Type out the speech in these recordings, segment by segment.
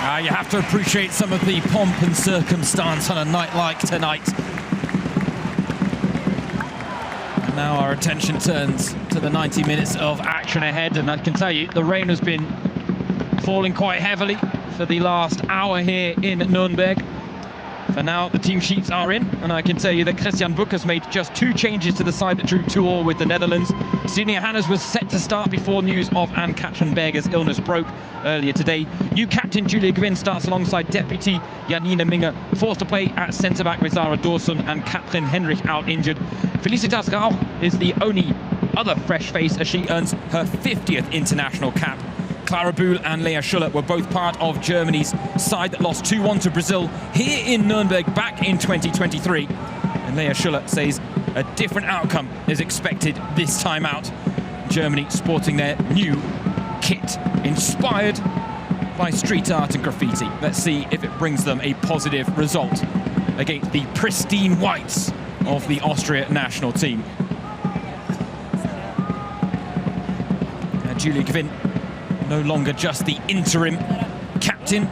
You have to appreciate some of the pomp and circumstance on a night like tonight. And now our attention turns to the 90 minutes of action ahead, and I can tell you the rain has been falling quite heavily for the last hour here in Nuremberg. For now, the team sheets are in, and I can tell you that Christian Vuk has made just 2 changes to the side that drew 2-2 with the Netherlands. Senior Hannes was set to start before news of Anne Katzenberger's illness broke earlier today. New captain Julia Gwynn starts alongside deputy Janine Minge, forced to play at centre-back with Zara Dawson and Katrin Henrich out injured. Felicitas Rauch is the only other fresh face as she earns her 50th international cap. Clara Bühl and Lea Schuller were both part of Germany's side that lost 2-1 to Brazil here in Nuremberg back in 2023. And Lea Schuller says a different outcome is expected this time out. Germany sporting their new kit, inspired by street art and graffiti. Let's see if it brings them a positive result against the pristine whites of the Austria national team. Julia Gwynn, no longer just the interim captain.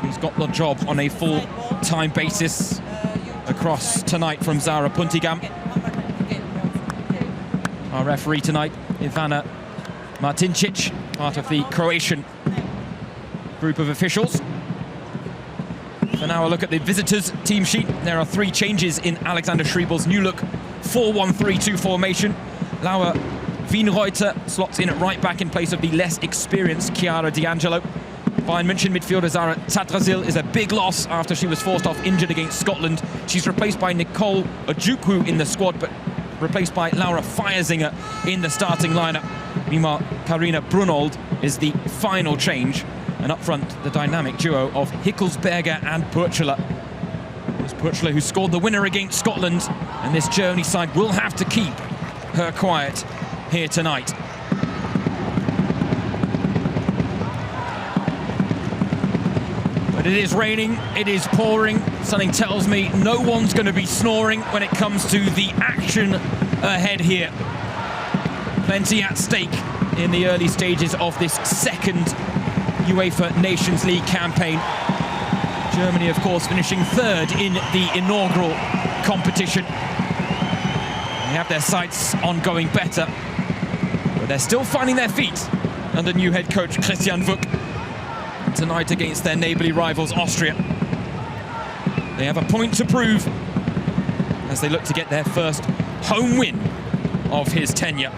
She's got the job on a full-time basis across tonight from Zara Puntigam. Our referee tonight, Ivana Martincic, part of the Croatian group of officials. For now, a look at the visitors' team sheet. There are 3 changes in Alexander Schriebel's new look 4-1-3-2 formation. Laura Wienreuter slots in at right back in place of the less experienced Chiara D'Angelo. Bayern München midfielder Zara Tsadrasil is a big loss after she was forced off injured against Scotland. She's replaced by Nicole Ojukwu in the squad, but replaced by Laura Feiersinger in the starting lineup. Meanwhile, Karina Brunold is the final change. And up front, the dynamic duo of Hickelsberger and Purchler. It was Purchler who scored the winner against Scotland, and this Germany side will have to keep her quiet here tonight. But it is raining, it is pouring. Something tells me no one's going to be snoring when it comes to the action ahead here. Plenty at stake in the early stages of this second UEFA Nations League campaign. Germany, of course, finishing 3rd in the inaugural competition. They have their sights on going better, but they're still finding their feet under new head coach Christian Vuk. And tonight against their neighbourly rivals Austria, they have a point to prove as they look to get their first home win of his tenure.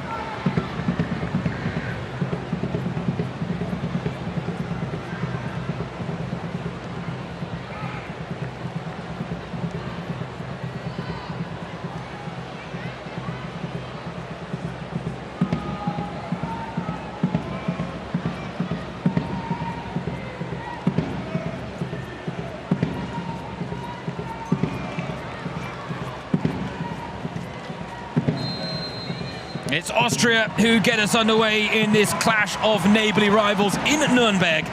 It's Austria who get us underway in this clash of neighbourly rivals in Nuremberg,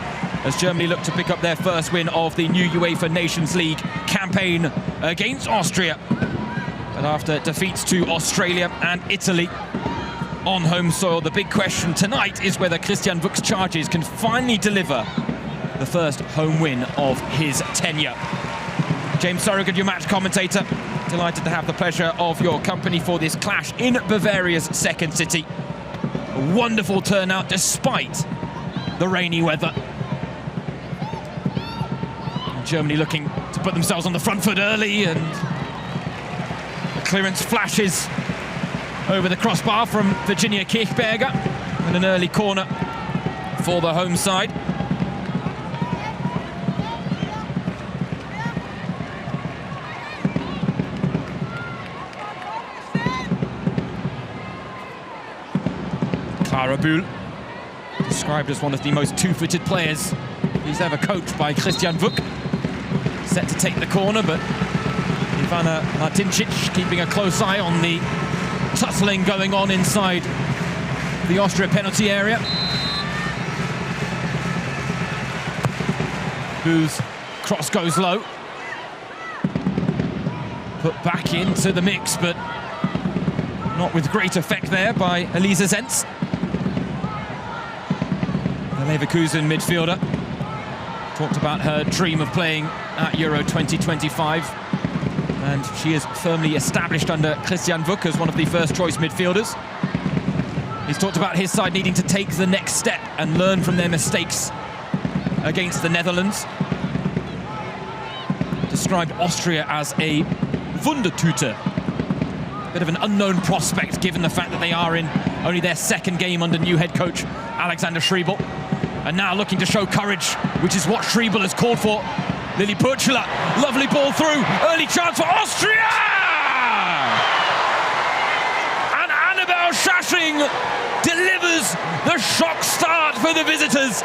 as Germany look to pick up their first win of the new UEFA Nations League campaign against Austria. But after defeats to Australia and Italy on home soil, the big question tonight is whether Christian Vuk's charges can finally deliver the first home win of his tenure. James Surrogate, your match commentator. Delighted to have the pleasure of your company for this clash in Bavaria's second city. A wonderful turnout despite the rainy weather. And Germany looking to put themselves on the front foot early, and the clearance flashes over the crossbar from Virginia Kirchberger, and an early corner for the home side. Clara Bühl, described as one of the most two-footed players he's ever coached by Christian Vuk. Set to take the corner, but Ivana Martincic keeping a close eye on the tussling going on inside the Austria penalty area. Bühl's cross goes low. Put back into the mix, but not with great effect there by Elisa Zenz. Leverkusen midfielder. Talked about her dream of playing at Euro 2025. And she is firmly established under Christian Vuk as one of the first-choice midfielders. He's talked about his side needing to take the next step and learn from their mistakes against the Netherlands. Described Austria as a Wundertüte. Bit of an unknown prospect given the fact that they are in only their second game under new head coach Alexander Schriebel. And now looking to show courage, which is what Schriebel has called for. Lily Purchula, lovely ball through, early chance for Austria! And Annabel Schasching delivers the shock start for the visitors.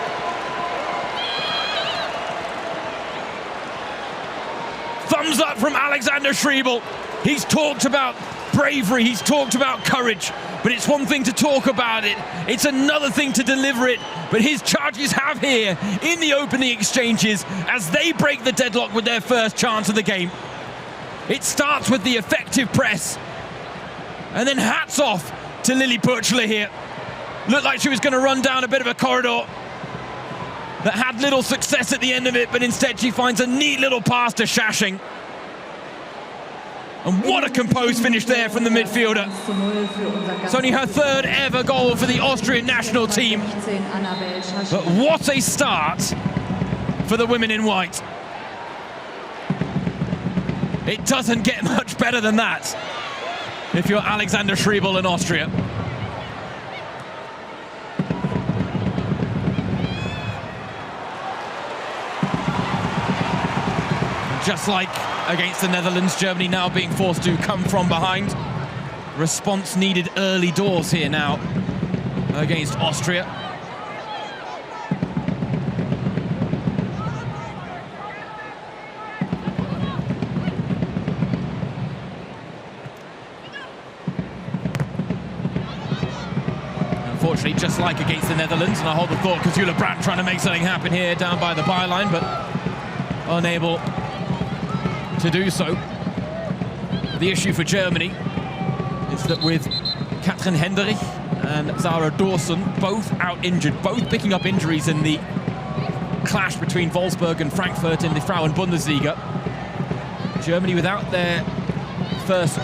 Thumbs up from Alexander Schriebel. He's talked about bravery, he's talked about courage, but it's one thing to talk about it, it's another thing to deliver it. But his charges have here in the opening exchanges as they break the deadlock with their first chance of the game. It starts with the effective press, and then hats off to Lily Purchler here. Looked like she was going to run down a bit of a corridor that had little success at the end of it, but instead she finds a neat little pass to Schasching. And what a composed finish there from the midfielder. It's only her third ever goal for the Austrian national team. But what a start for the women in white. It doesn't get much better than that if you're Alexander Schriebel in Austria. Just like against the Netherlands, Germany now being forced to come from behind. Response needed early doors here now against Austria. Unfortunately, just like against the Netherlands, and I hold the thought because Jule Brandt trying to make something happen here down by the byline, but unable to do so. The issue for Germany is that with Katrin Hendrich and Zara Dawson both out injured, both picking up injuries in the clash between Wolfsburg and Frankfurt in the Frauen-Bundesliga. Germany without their first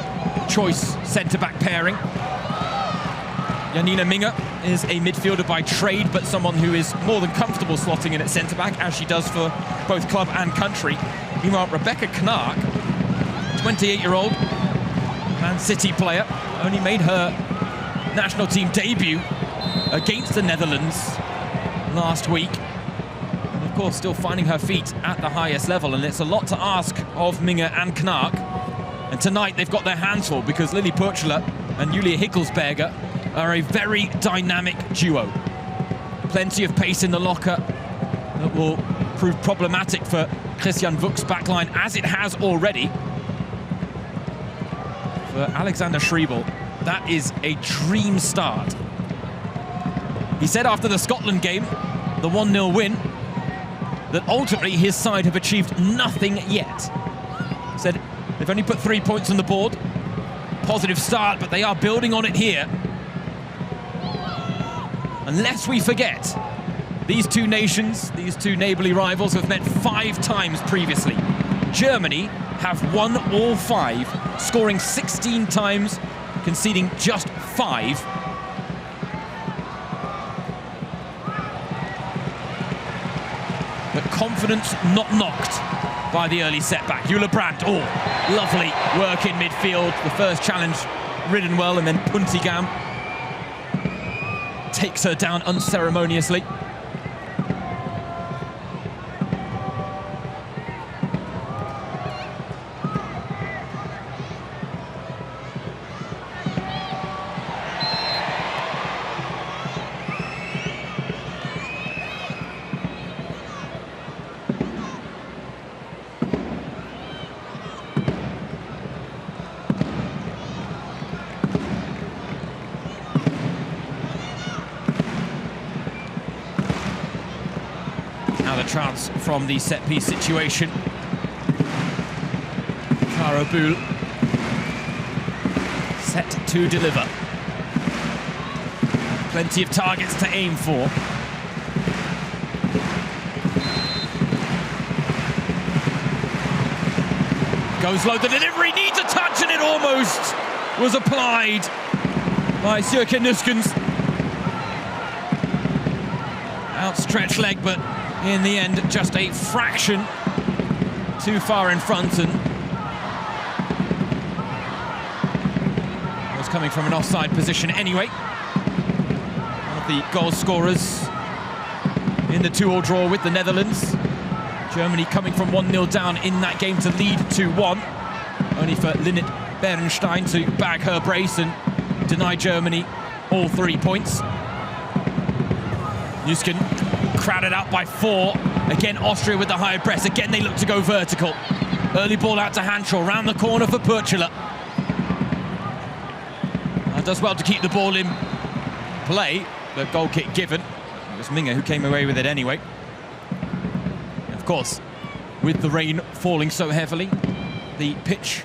choice centre-back pairing. Janina Minge is a midfielder by trade, but someone who is more than comfortable slotting in at centre-back, as she does for both club and country. Meanwhile, Rebecca Knark, 28-year-old Man City player, only made her national team debut against the Netherlands last week. And of course, still finding her feet at the highest level, and it's a lot to ask of Minge and Knark. And tonight they've got their hands full because Lily Purchler and Julia Hickelsberger are a very dynamic duo. Plenty of pace in the locker that will prove problematic for Christian Vuk's backline, as it has already. For Alexander Schriebel, that is a dream start. He said after the Scotland game, the 1-0 win, that ultimately his side have achieved nothing yet. He said they've only put 3 points on the board. Positive start, but they are building on it here. Unless we forget, these two nations, these two neighbourly rivals, have met 5 times previously. Germany have won all 5, scoring 16 times, conceding just 5. But confidence not knocked by the early setback. Jule Brandt, oh, lovely work in midfield. The first challenge ridden well, and then Puntigam takes her down unceremoniously. Now the chance from the set-piece situation. Cara Buhl set to deliver. Plenty of targets to aim for. Goes low, the delivery needs a touch, and it almost was applied by Sjoeke Nuskens. Outstretched leg, but in the end, just a fraction too far in front, and was coming from an offside position anyway. One of the goal scorers in the 2-2 draw with the Netherlands. Germany coming from 1-0 down in that game to lead 2-1, only for Linnet Berenstein to bag her brace and deny Germany all 3 points. Nusken crowded out by 4. Again, Austria with the high press. Again, they look to go vertical. Early ball out to Hanshaw, round the corner for Purchela. Does well to keep the ball in play. The goal kick given. It was Minge who came away with it anyway. Of course, with the rain falling so heavily, the pitch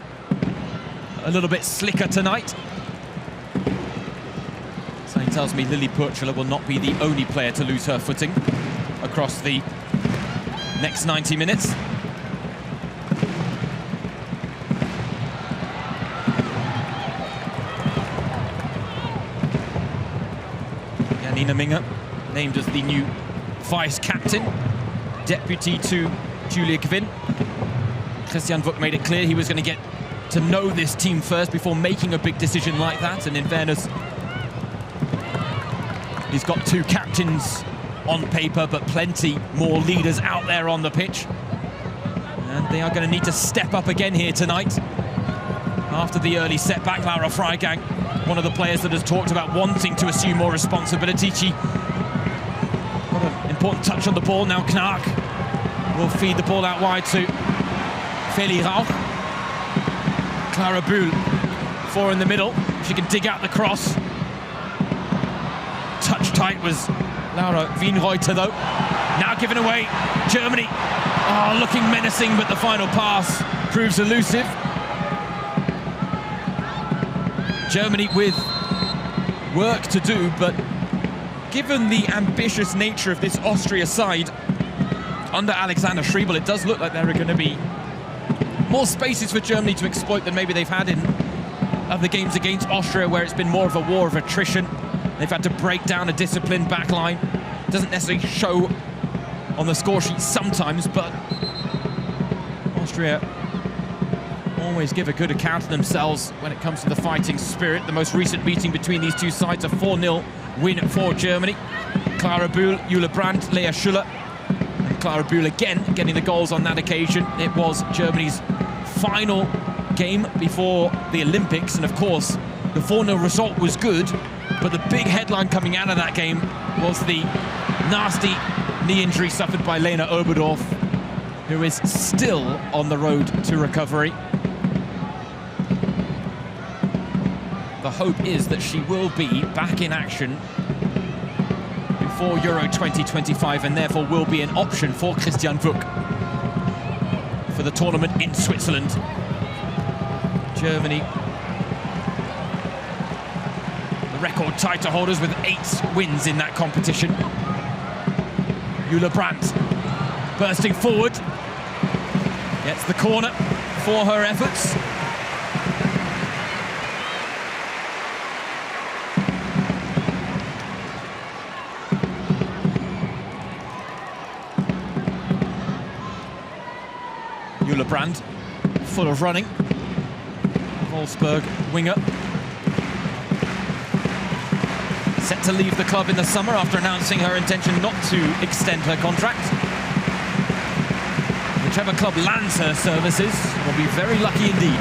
a little bit slicker tonight. Something tells me Lily Purchela will not be the only player to lose her footing across the next 90 minutes. Janine Minge, named as the new vice-captain, deputy to Julia Kvinn. Christian Vuk made it clear he was going to get to know this team first before making a big decision like that, and in fairness, he's got 2 captains on paper, but plenty more leaders out there on the pitch. And they are going to need to step up again here tonight. After the early setback, Laura Freigang, one of the players that has talked about wanting to assume more responsibility. She got an important touch on the ball. Now Knark will feed the ball out wide to Feli Rauch. Clara Bühl, 4 in the middle. She can dig out the cross. Touch tight was Laura Wienreuter though. Now given away, Germany. Oh, looking menacing, but the final pass proves elusive. Germany with work to do, but given the ambitious nature of this Austria side under Alexander Schriebel, it does look like there are going to be more spaces for Germany to exploit than maybe they've had in other games against Austria, where it's been more of a war of attrition. They've had to break down a disciplined backline. Doesn't necessarily show on the score sheet sometimes, but Austria always give a good account of themselves when it comes to the fighting spirit. The most recent meeting between these two sides, a 4-0 win for Germany. Clara Bühl, Jule Brandt, Lea Schuller. And Clara Bühl again getting the goals on that occasion. It was Germany's final game before the Olympics, and of course the 4-0 result was good, but the big headline coming out of that game was the nasty knee injury suffered by Lena Oberdorf, who is still on the road to recovery. The hope is that she will be back in action before Euro 2025, and therefore will be an option for Christian Vuk for the tournament in Switzerland. Germany, the record title holders with 8 wins in that competition. Jule Brandt bursting forward, gets the corner for her efforts. Jule Brandt, full of running. Wolfsburg winger. Set to leave the club in the summer after announcing her intention not to extend her contract. Whichever club lands her services will be very lucky indeed.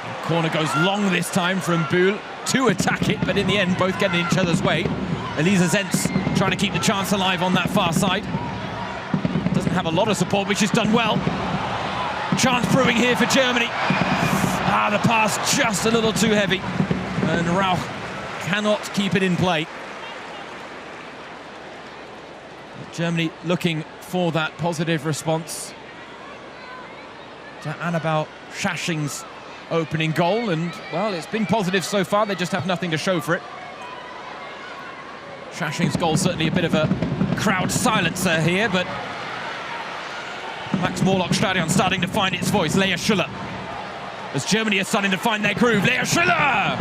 The corner goes long this time from Bühl to attack it, but in the end both get in each other's way. Elisa Zentz trying to keep the chance alive on that far side. Doesn't have a lot of support, which is done well. Chance brewing here for Germany. The pass just a little too heavy, and Rauch cannot keep it in play. Germany looking for that positive response to Annabelle Schaching's opening goal, and well, it's been positive so far. They just have nothing to show for it. Schaching's goal certainly a bit of a crowd silencer here, but Max Morlock Stadion starting to find its voice. Lea Schuller. As Germany is starting to find their groove. Lea Schuller!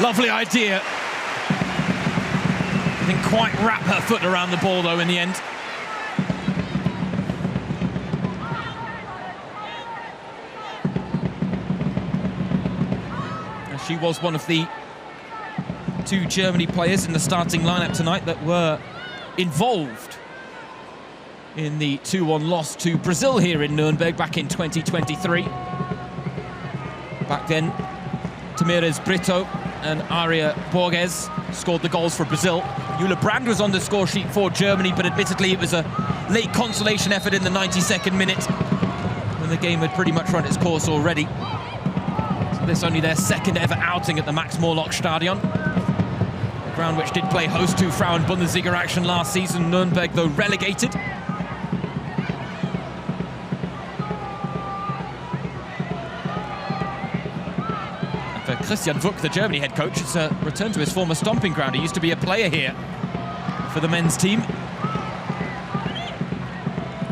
Lovely idea. Didn't quite wrap her foot around the ball, though, in the end. She was one of the 2 Germany players in the starting lineup tonight that were involved in the 2-1 loss to Brazil here in Nuremberg back in 2023. Back then, Tamires Brito and Aria Borges scored the goals for Brazil. Jule Brand was on the score sheet for Germany, but admittedly it was a late consolation effort in the 92nd minute when the game had pretty much run its course already. This only their second ever outing at the Max Morlock Stadion. The ground which did play host to Frauen Bundesliga action last season. Nuremberg, though, relegated. And for Christian Wuck, the Germany head coach, it's a return to his former stomping ground. He used to be a player here for the men's team.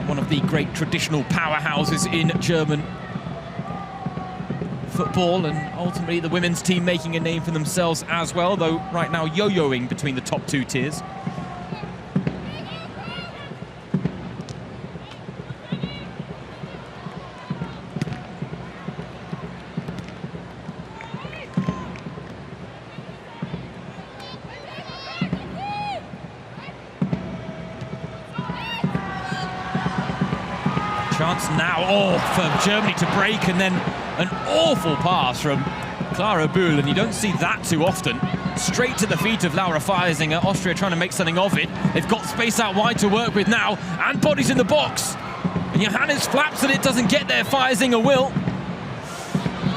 One of the great traditional powerhouses in German football, and ultimately the women's team making a name for themselves as well, though right now yo-yoing between the top 2 tiers. Chance now, for Germany to break, and then an awful pass from Clara Bühl, and you don't see that too often. Straight to the feet of Laura Feiersinger. Austria trying to make something of it. They've got space out wide to work with now, and bodies in the box. And Johannes flaps and it doesn't get there. Feiersinger will.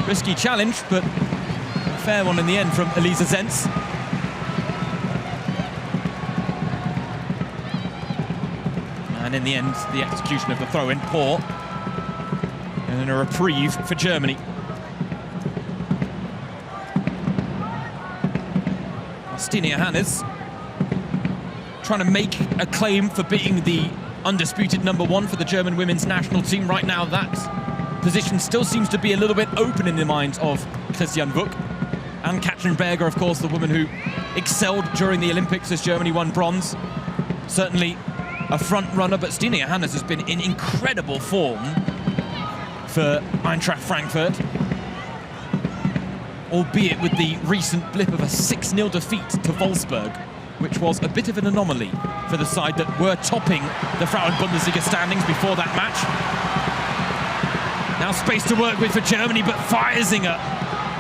Risky challenge, but a fair one in the end from Elisa Zenz. And in the end, the execution of the throw-in, poor. And then a reprieve for Germany. Stine Johannes trying to make a claim for being the undisputed #1 for the German women's national team. Right now, that position still seems to be a little bit open in the minds of Christian Wuck. And Katrin Berger, of course, the woman who excelled during the Olympics as Germany won bronze. Certainly a front runner, but Stine Johannes has been in incredible form for Eintracht Frankfurt, albeit with the recent blip of a 6-0 defeat to Wolfsburg, which was a bit of an anomaly for the side that were topping the Frauen Bundesliga standings before that match. Now space to work with for Germany, but Feiersinger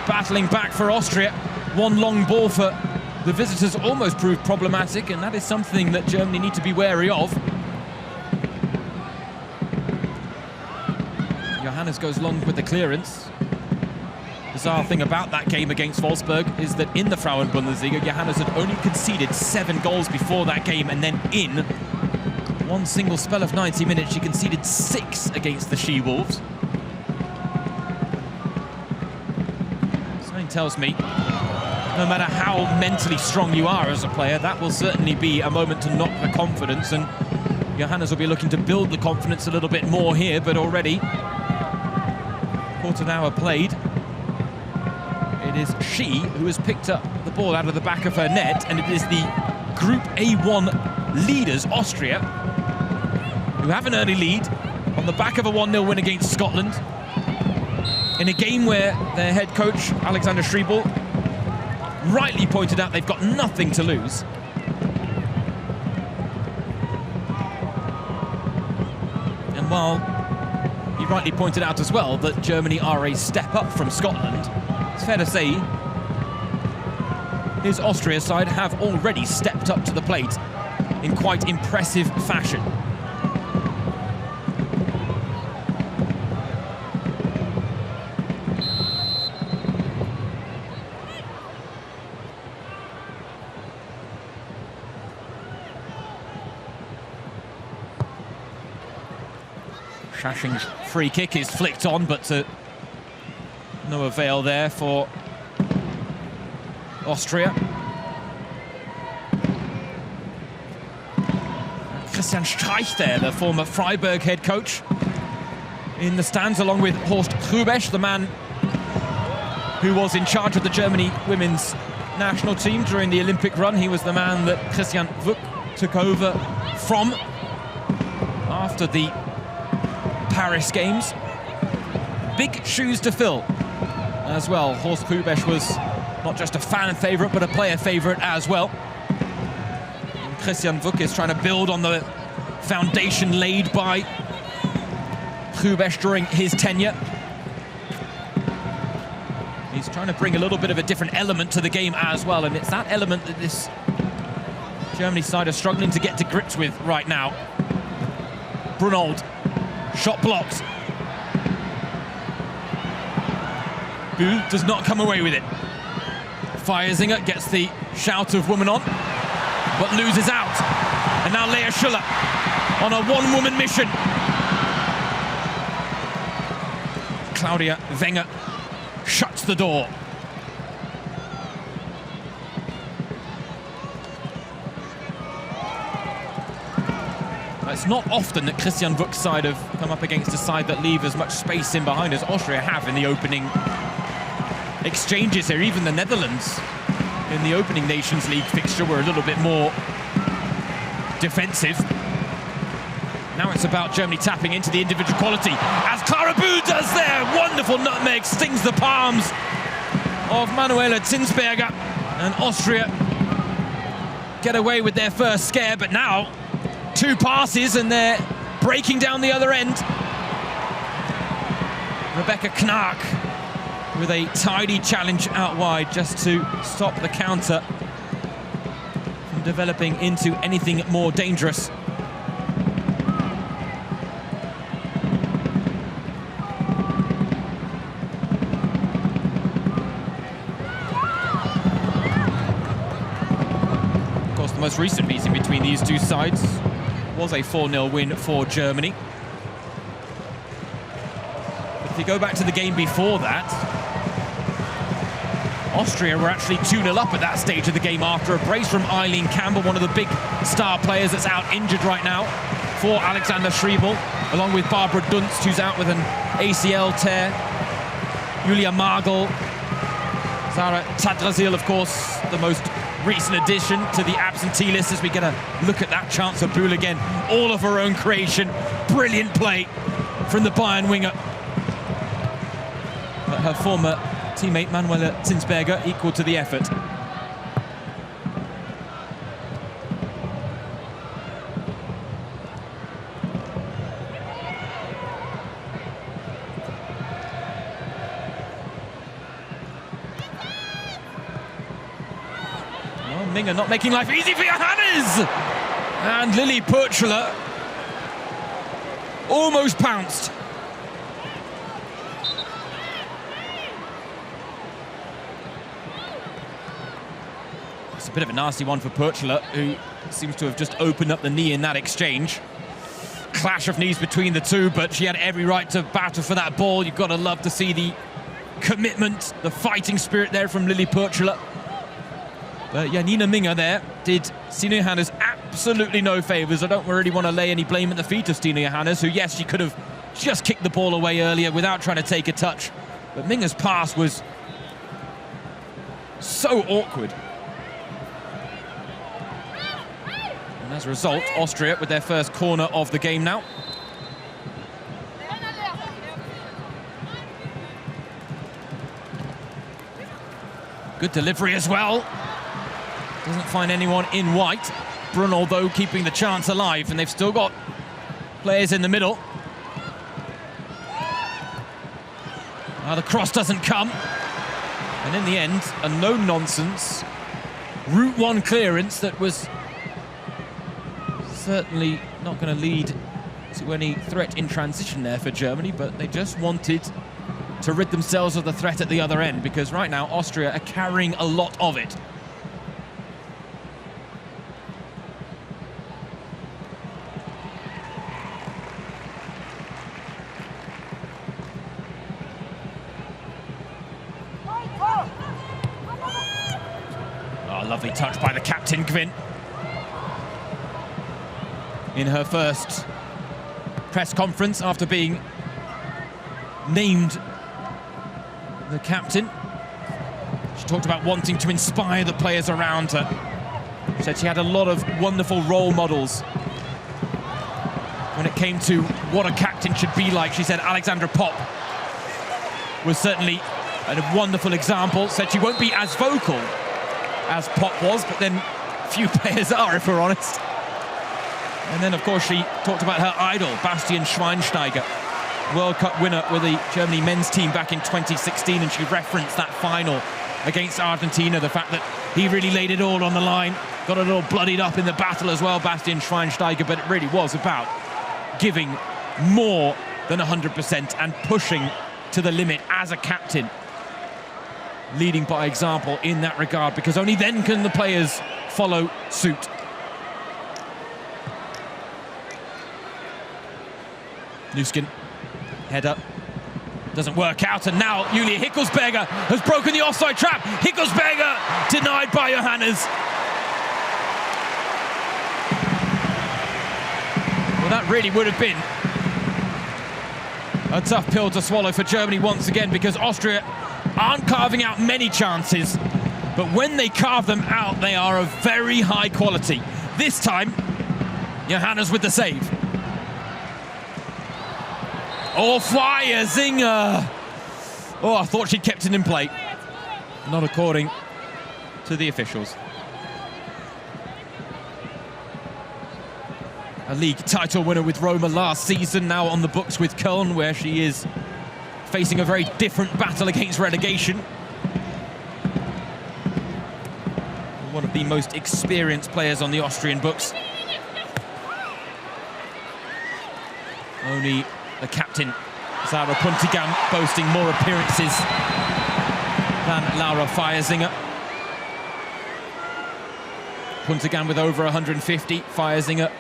battling back for Austria. One long ball for the visitors almost proved problematic, and that is something that Germany need to be wary of. Johannes goes long with the clearance. Bizarre thing about that game against Wolfsburg is that in the Frauen Bundesliga, Johannes had only conceded 7 goals before that game, and then in one single spell of 90 minutes, she conceded 6 against the She-Wolves. Something tells me, no matter how mentally strong you are as a player, that will certainly be a moment to knock the confidence, and Johannes will be looking to build the confidence a little bit more here, but already quarter of an hour played. It is she who has picked up the ball out of the back of her net, and it is the Group A1 leaders, Austria, who have an early lead on the back of a 1-0 win against Scotland, in a game where their head coach, Alexander Schriebel, rightly pointed out they've got nothing to lose. And while he rightly pointed out as well that Germany are a step up from Scotland, it's fair to say his Austria side have already stepped up to the plate in quite impressive fashion. Schaching's free kick is flicked on, but no avail there for Austria. Christian Streich there, the former Freiburg head coach, in the stands, along with Horst Hrubesch, the man who was in charge of the Germany women's national team during the Olympic run. He was the man that Christian Wuck took over from after the Paris Games. Big shoes to fill as well. Horst Hrubesch was not just a fan favourite, but a player favourite as well. And Christian Wuck is trying to build on the foundation laid by Hrubesch during his tenure. He's trying to bring a little bit of a different element to the game as well, and it's that element that this Germany side are struggling to get to grips with right now. Brunold, shot blocked. BeReal does not come away with it. Feiersinger gets the shout of woman on, but loses out. And now Lea Schuller on a one-woman mission. Claudia Wenger shuts the door. It's not often that Christian Wuck's side have come up against a side that leave as much space in behind as Austria have in the opening exchanges here. Even the Netherlands in the opening Nations League fixture were a little bit more defensive. Now it's about Germany tapping into the individual quality, as Clara Bühl does there. Wonderful nutmeg, stings the palms of Manuela Zinsberger, and Austria get away with their first scare, but now 2 passes and they're breaking down the other end. Rebecca Knark with a tidy challenge out wide just to stop the counter from developing into anything more dangerous. Of course, the most recent meeting between these two sides was a 4-0 win for Germany. But if you go back to the game before that, Austria were actually 2-0 up at that stage of the game after a brace from Eileen Campbell, one of the big star players that's out injured right now for Alexander Schriebel, along with Barbara Dunst, who's out with an ACL tear, Julia Margel, Zara Tadrazil, of course, the most recent addition to the absentee list, as we get a look at that chance of BeReal again. All of her own creation. Brilliant play from the Bayern winger. But her former teammate Manuela Zinsberger equal to the effort. Minger not making life easy for Johannes! And Lily Purchler almost pounced. It's a bit of a nasty one for Purchler, who seems to have just opened up the knee in that exchange. Clash of knees between the two, but she had every right to battle for that ball. You've got to love to see the commitment, the fighting spirit there from Lily Purchler. But Janina Minger there did Stina Johannes absolutely no favours. I don't really want to lay any blame at the feet of Stina Johannes, who, yes, she could have just kicked the ball away earlier without trying to take a touch. But Minger's pass was so awkward. And as a result, Austria with their first corner of the game now. Good delivery as well. Doesn't find anyone in white. Brunold, though, keeping the chance alive, and they've still got players in the middle. The cross doesn't come. And in the end, a no-nonsense Route 1 clearance that was certainly not going to lead to any threat in transition there for Germany, but they just wanted to rid themselves of the threat at the other end, because right now Austria are carrying a lot of it. Lovely touch by the captain, Gwyn. in her first press conference after being named the captain. She talked about wanting to inspire the players around her. She said she had a lot of wonderful role models when it came to what a captain should be like. She said Alexandra Popp was certainly a wonderful example. Said she won't be as vocal as Popp was, but then few players are, if we're honest. And then, of course, she talked about her idol, Bastian Schweinsteiger, World Cup winner with the Germany men's team back in 2016, and she referenced that final against Argentina, the fact that he really laid it all on the line, got a little bloodied up in the battle as well, Bastian Schweinsteiger, but it really was about giving more than 100% and pushing to the limit as a captain, leading by example in that regard, because only then can the players follow suit. Nuskin, header, doesn't work out, and now Julia Hickelsberger has broken the offside trap. Hickelsberger denied by Johannes. Well, that really would have been a tough pill to swallow for Germany once again, because Austria aren't carving out many chances, but when they carve them out, they are of very high quality. This time, Johannes with the save. Oh, fire, Zinger! Oh, I thought she'd kept it in play. Not according to the officials. A league title winner with Roma last season, now on the books with Köln, where she is facing a very different battle against relegation. One of the most experienced players on the Austrian books. Only the captain, Sarah Puntigam, boasting more appearances than Laura Feiersinger. Puntigam with over 150, Feiersinger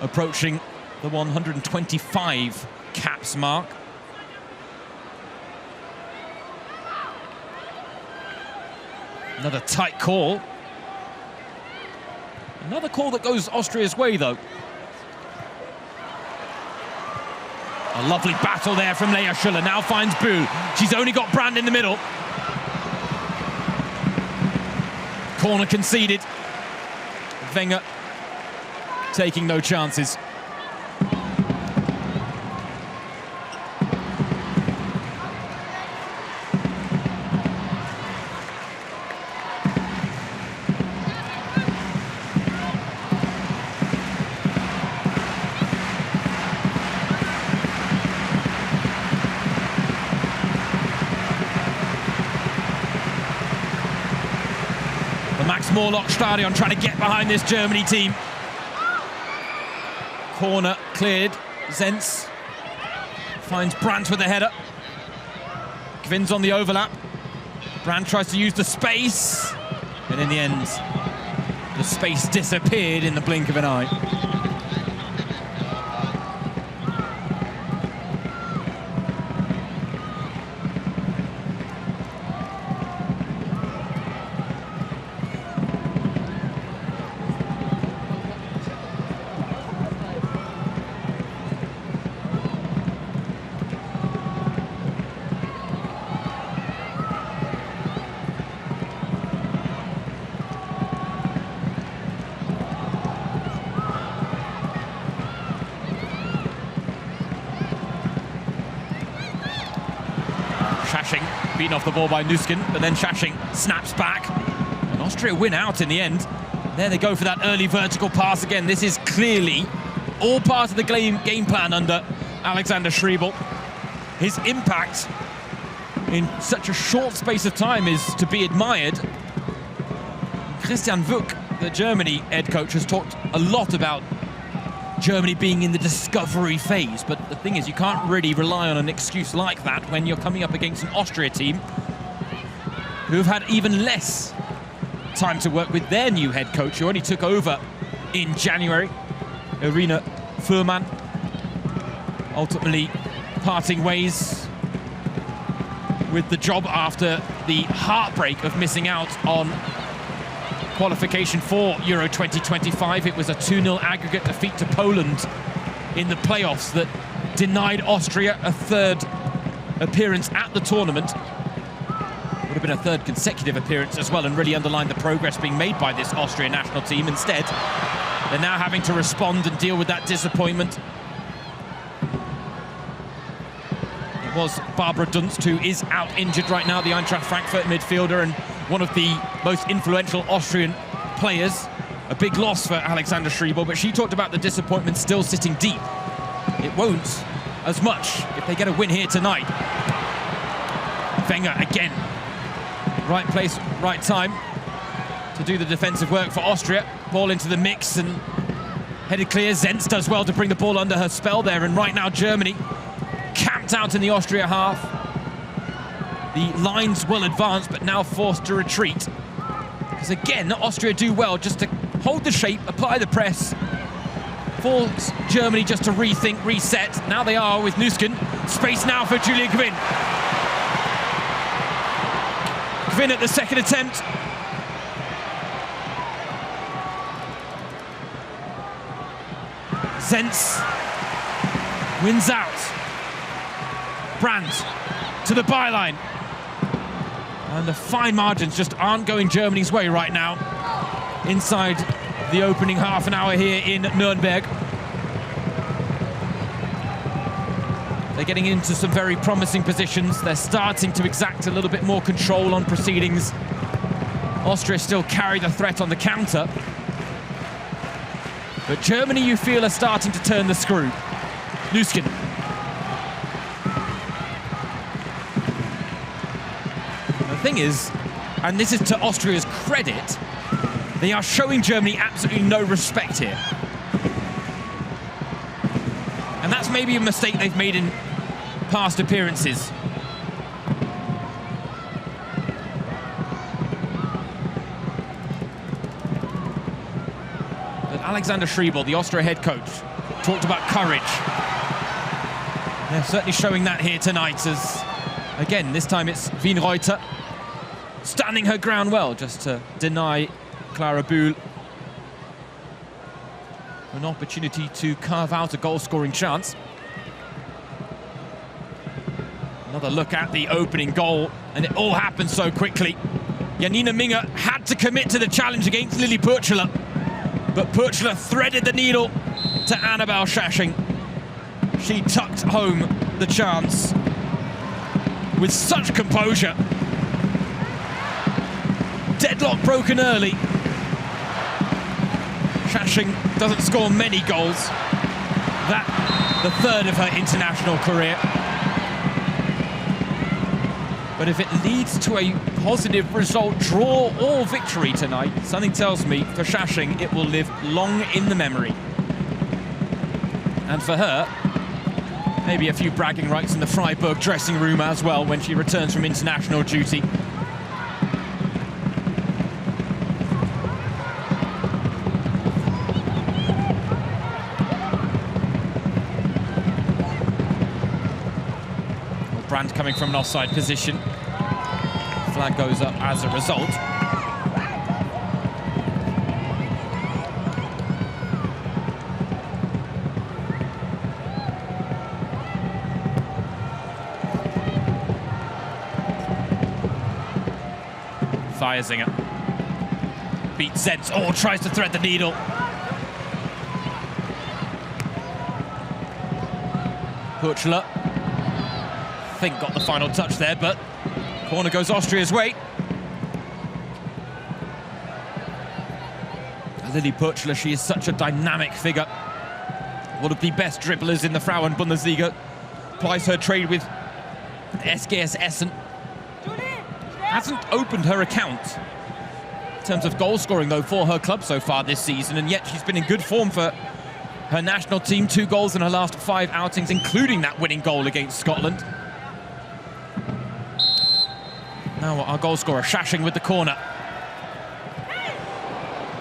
approaching the 125 caps mark. Another tight call. Another call that goes Austria's way, though. A lovely battle there from Lea Schuller. Now finds Bühl. She's only got Brand in the middle. Corner conceded. Wenger taking no chances. Morlock Stadion trying to get behind this Germany team. Corner cleared. Zenz finds Brandt with the header. Gvin's on the overlap. Brandt tries to use the space, and in the end, the space disappeared in the blink of an eye. Beaten off the ball by Nuskin, but then Schaching snaps back. And Austria win out in the end. There they go for that early vertical pass again. This is clearly all part of the game plan under Alexander Schriebel. His impact in such a short space of time is to be admired. Christian Wuck, the Germany head coach, has talked a lot about Germany being in the discovery phase, but the thing is, you can't really rely on an excuse like that when you're coming up against an Austria team who have had even less time to work with their new head coach, who only took over in January, Irina Fuhrmann, ultimately parting ways with the job after the heartbreak of missing out on qualification for Euro 2025. It was a 2-0 aggregate defeat to Poland in the playoffs that denied Austria a third appearance at the tournament. Would have been a third consecutive appearance as well, and really underlined the progress being made by this Austrian national team. Instead, they're now having to respond and deal with that disappointment. It was Barbara Dunst, who is out injured right now, the Eintracht Frankfurt midfielder and one of the most influential Austrian players. A big loss for Alexander Schriebel, but she talked about the disappointment still sitting deep. It won't as much if they get a win here tonight. Wenger again. Right place, right time to do the defensive work for Austria. Ball into the mix and headed clear. Zenz does well to bring the ball under her spell there, and right now Germany camped out in the Austria half. The lines will advance, but now forced to retreat. Because again, Austria do well just to hold the shape, apply the press, force Germany just to rethink, reset. Now they are with Nusken. Space now for Julia Gwyn. Gwyn at the second attempt. Zenz wins out. Brandt to the byline. And the fine margins just aren't going Germany's way right now. Inside the opening half an hour here in Nuremberg. They're getting into some very promising positions. They're starting to exact a little bit more control on proceedings. Austria still carry the threat on the counter. But Germany, you feel, are starting to turn the screw. Nusken. The thing is, and this is to Austria's credit, they are showing Germany absolutely no respect here. And that's maybe a mistake they've made in past appearances. But Alexander Schriebel, the Austria head coach, talked about courage. They're certainly showing that here tonight as, again, this time it's Wienreuter standing her ground well just to deny Clara Bühl an opportunity to carve out a goal-scoring chance. Another look at the opening goal, and it all happened so quickly. Janina Minge had to commit to the challenge against Lilly Purchler, but Purchler threaded the needle to Annabelle Schaching. She tucked home the chance with such composure. Deadlock broken early. Schaching doesn't score many goals. That, the third of her international career. But if it leads to a positive result, draw or victory tonight, something tells me for Schaching it will live long in the memory. And for her, maybe a few bragging rights in the Freiburg dressing room as well when she returns from international duty. Brandt coming from an offside position. Flag goes up as a result. Feiersinger beats Zenz. Oh, tries to thread the needle. Purchler, I think, got the final touch there, but corner goes Austria's way. Lilly Purchler, she is such a dynamic figure. One of the best dribblers in the Frauen Bundesliga. Plies her trade with SGS Essen. Hasn't opened her account in terms of goal scoring, though, for her club so far this season, and yet she's been in good form for her national team. 2 goals in her last 5 outings, including that winning goal against Scotland. Now our goal scorer, Schaching with the corner.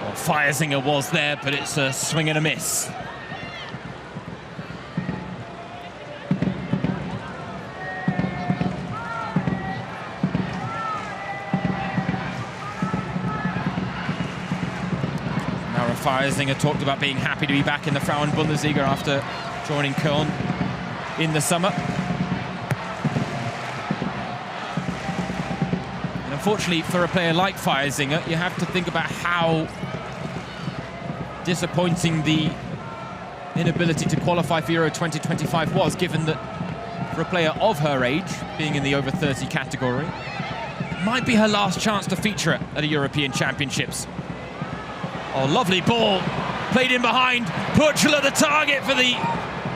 Well, Feiersinger was there, but it's a swing and a miss. Feiersinger talked about being happy to be back in the Frauen-Bundesliga after joining Köln in the summer. And unfortunately, for a player like Feiersinger, you have to think about how disappointing the inability to qualify for Euro 2025 was, given that for a player of her age, being in the over 30 category, it might be her last chance to feature at a European Championships. Oh, lovely ball, played in behind. Purchler the target for the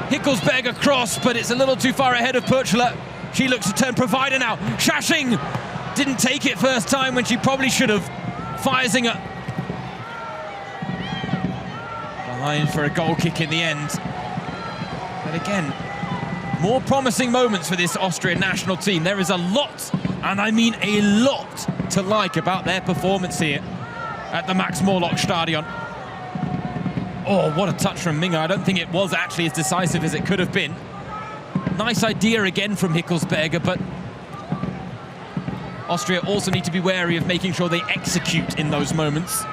Hickelsberger cross, but it's a little too far ahead of Purchler. She looks to turn provider now. Schaching didn't take it first time when she probably should have. Feiersinger behind for a goal kick in the end. But again, more promising moments for this Austrian national team. There is a lot, and I mean a lot, to like about their performance here at the Max-Morlock Stadion. Oh, what a touch from Minge. I don't think it was actually as decisive as it could have been. Nice idea again from Hickelsberger, but Austria also need to be wary of making sure they execute in those moments,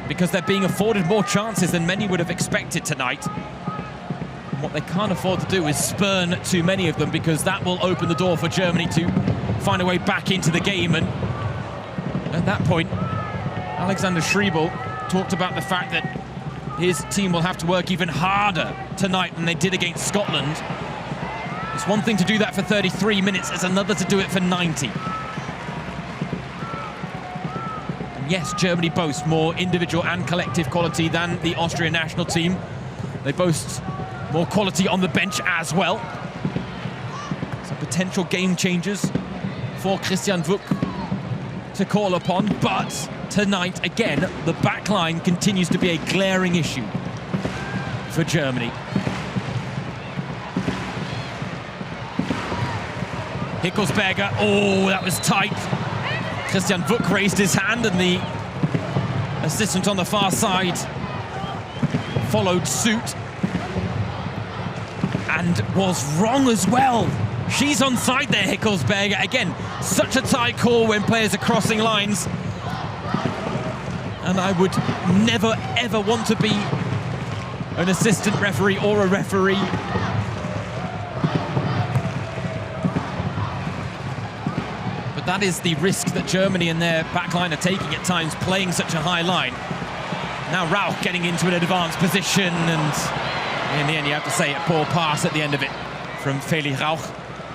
because they're being afforded more chances than many would have expected tonight. And what they can't afford to do is spurn too many of them, because that will open the door for Germany to find a way back into the game. And at that point, Alexander Schriebel talked about the fact that his team will have to work even harder tonight than they did against Scotland. It's one thing to do that for 33 minutes, it's another to do it for 90. And yes, Germany boasts more individual and collective quality than the Austrian national team. They boast more quality on the bench as well. Some potential game changers for Christian Wuck to call upon, but tonight, again, the back line continues to be a glaring issue for Germany. Hickelsberger, oh, that was tight. Christian Wuck raised his hand, and the assistant on the far side followed suit and was wrong as well. She's onside there, Hickelsberger. Again, such a tight call when players are crossing lines. And I would never, ever want to be an assistant referee or a referee. But that is the risk that Germany and their backline are taking at times, playing such a high line. Now Rauch getting into an advanced position, and in the end you have to say a poor pass at the end of it from Feli Rauch,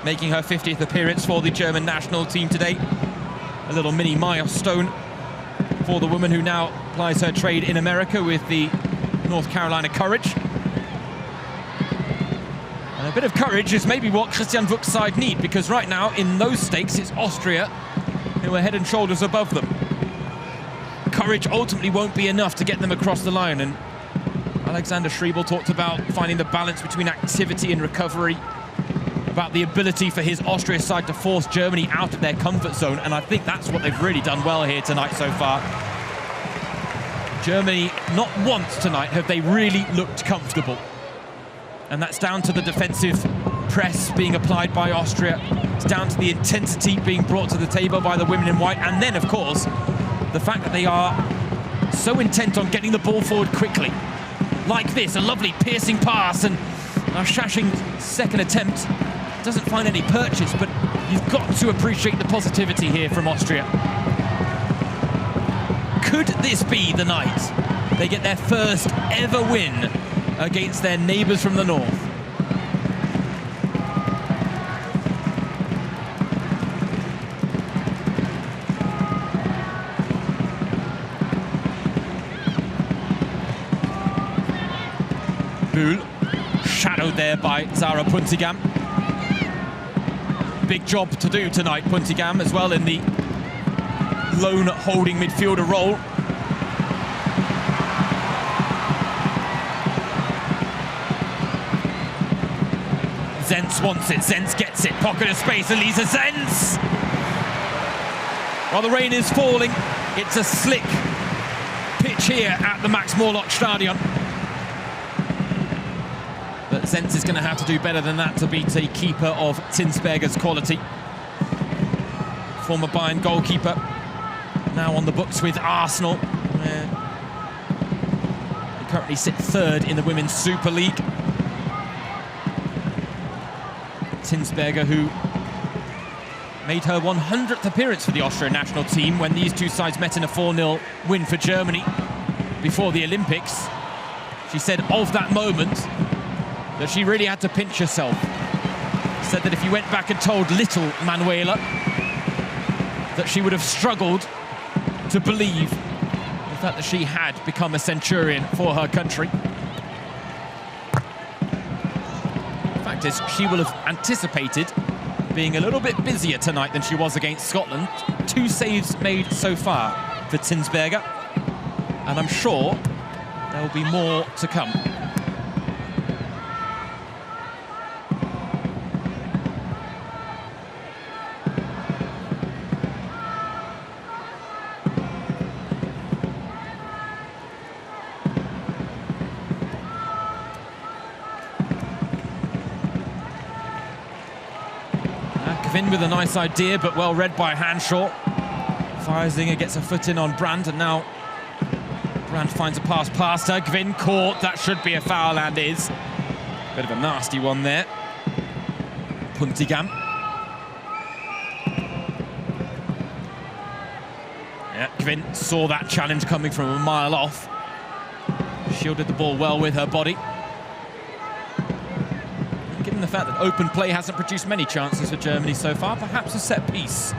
making her 50th appearance for the German national team today. A little mini milestone for the woman who now plies her trade in America with the North Carolina Courage. And a bit of courage is maybe what Christian Wuck's side need, because right now in those stakes it's Austria who are head and shoulders above them. Courage ultimately won't be enough to get them across the line, and Alexander Schriebel talked about finding the balance between activity and recovery, about the ability for his Austria side to force Germany out of their comfort zone, and I think that's what they've really done well here tonight so far. Germany, not once tonight have they really looked comfortable, and that's down to the defensive press being applied by Austria. It's down to the intensity being brought to the table by the women in white, and then of course the fact that they are so intent on getting the ball forward quickly. Like this, a lovely piercing pass, and Schaching's second attempt doesn't find any purchase, but you've got to appreciate the positivity here from Austria. Could this be the night they get their first ever win against their neighbours from the north? Buhl, shadowed there by Zara Puntigam. Big job to do tonight, Puntigam, as well, in the lone holding midfielder role. Zenz wants it, Zenz gets it, pocket of space, Elisa Zenz! While the rain is falling, it's a slick pitch here at the Max-Morlock Stadion. But Zenz is going to have to do better than that to beat a keeper of Zinsberger's quality. Former Bayern goalkeeper, now on the books with Arsenal. They currently sit third in the Women's Super League. Zinsberger, who made her 100th appearance for the Austrian national team when these two sides met in a 4-0 win for Germany before the Olympics. She said of that moment that she really had to pinch herself. Said that if you went back and told little Manuela that she would have struggled to believe the fact that she had become a centurion for her country. The fact is, she will have anticipated being a little bit busier tonight than she was against Scotland. 2 saves made so far for Zinsberger, and I'm sure there will be more to come. Kvin with a nice idea, but well read by Hanshaw. Feisinger gets a foot in on Brandt, and now Brandt finds a pass past her. Kvin caught. That should be a foul, and is. Bit of a nasty one there. Puntigam. Yeah, Kvin saw that challenge coming from a mile off. Shielded the ball well with her body. Given the fact that open play hasn't produced many chances for Germany so far, perhaps a set piece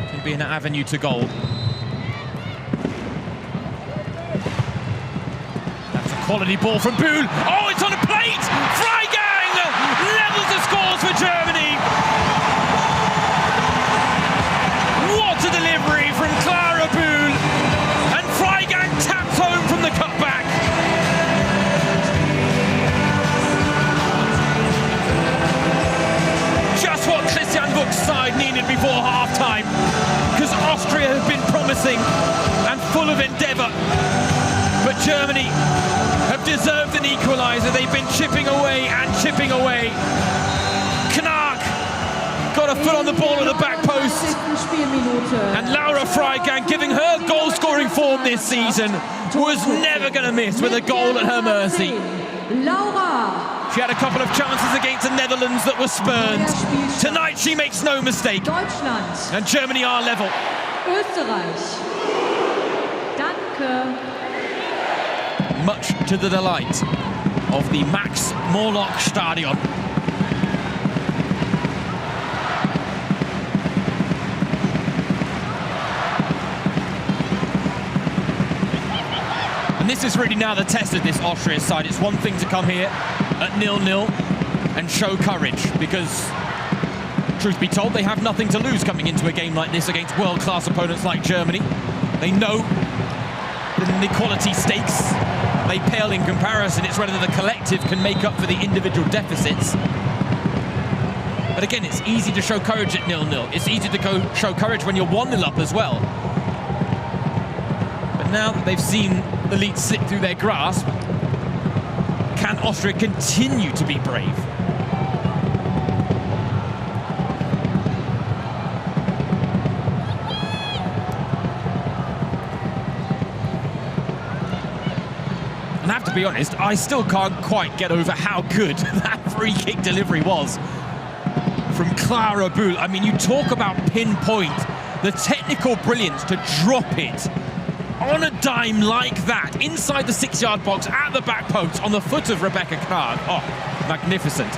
can be an avenue to goal. That's a quality ball from Bühl. Oh, it's on a plate! Freigang levels the scores for Germany. What a delivery from Clara Bühl! And Freigang taps home from the cutback. Just what Christian Buch's side needed before half-time, because Austria have been promising and full of endeavour, but Germany have deserved an equaliser. They've been chipping away and chipping away. Knark got a foot on the ball at the back post, and Laura Freigang, giving her goal-scoring form this season, was never going to miss with a goal at her mercy. She had a couple of chances against the Netherlands that were spurned. Tonight she makes no mistake. And Germany are level. Österreich. Danke. Much to the delight of the Max Morlock Stadion. And this is really now the test of this Austria side. It's one thing to come here at 0-0 and show courage, because truth be told, they have nothing to lose coming into a game like this against world-class opponents like Germany. They know the inequality stakes, they pale in comparison. It's whether the collective can make up for the individual deficits. But again, it's easy to show courage at 0-0. It's easy to show courage when you're 1-0 up as well. But now that they've seen the lead slip through their grasp, can Austria continue to be brave? And I have to be honest, I still can't quite get over how good that free kick delivery was from Clara Bühl. I mean, you talk about pinpoint, the technical brilliance to drop it on a dime like that, inside the 6-yard box, at the back post, on the foot of Rebecca Krag. Oh, magnificent.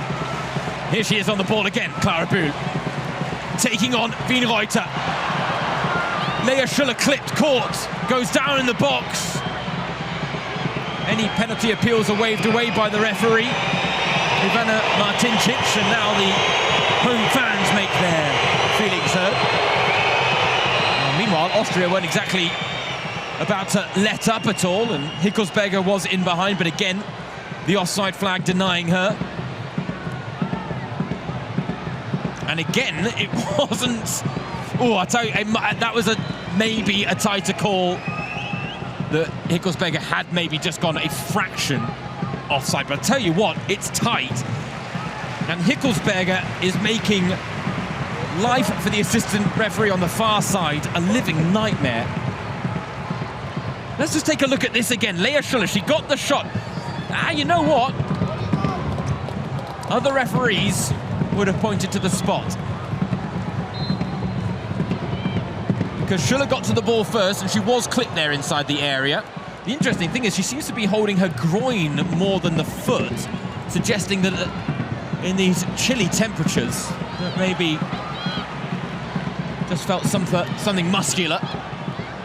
Here she is on the ball again, Clara Bühl. Taking on Wienreuter. Lea Schuller clipped, caught, goes down in the box. Any penalty appeals are waved away by the referee, Ivana Martincic, and now the home fans make their feelings heard. Meanwhile, Austria weren't exactly about to let up at all, and Hickelsberger was in behind, but again, the offside flag denying her. And again, it wasn't... Oh, I tell you, that was maybe a tighter call, that Hickelsberger had maybe just gone a fraction offside. But I tell you what, it's tight. And Hickelsberger is making Life for the assistant referee on the far side, a living nightmare. Let's just take a look at this again. Lea Schuller, she got the shot. You know what? Other referees would have pointed to the spot. Because Schuller got to the ball first, and she was clipped there inside the area. The interesting thing is she seems to be holding her groin more than the foot, suggesting that in these chilly temperatures, that maybe just felt something muscular.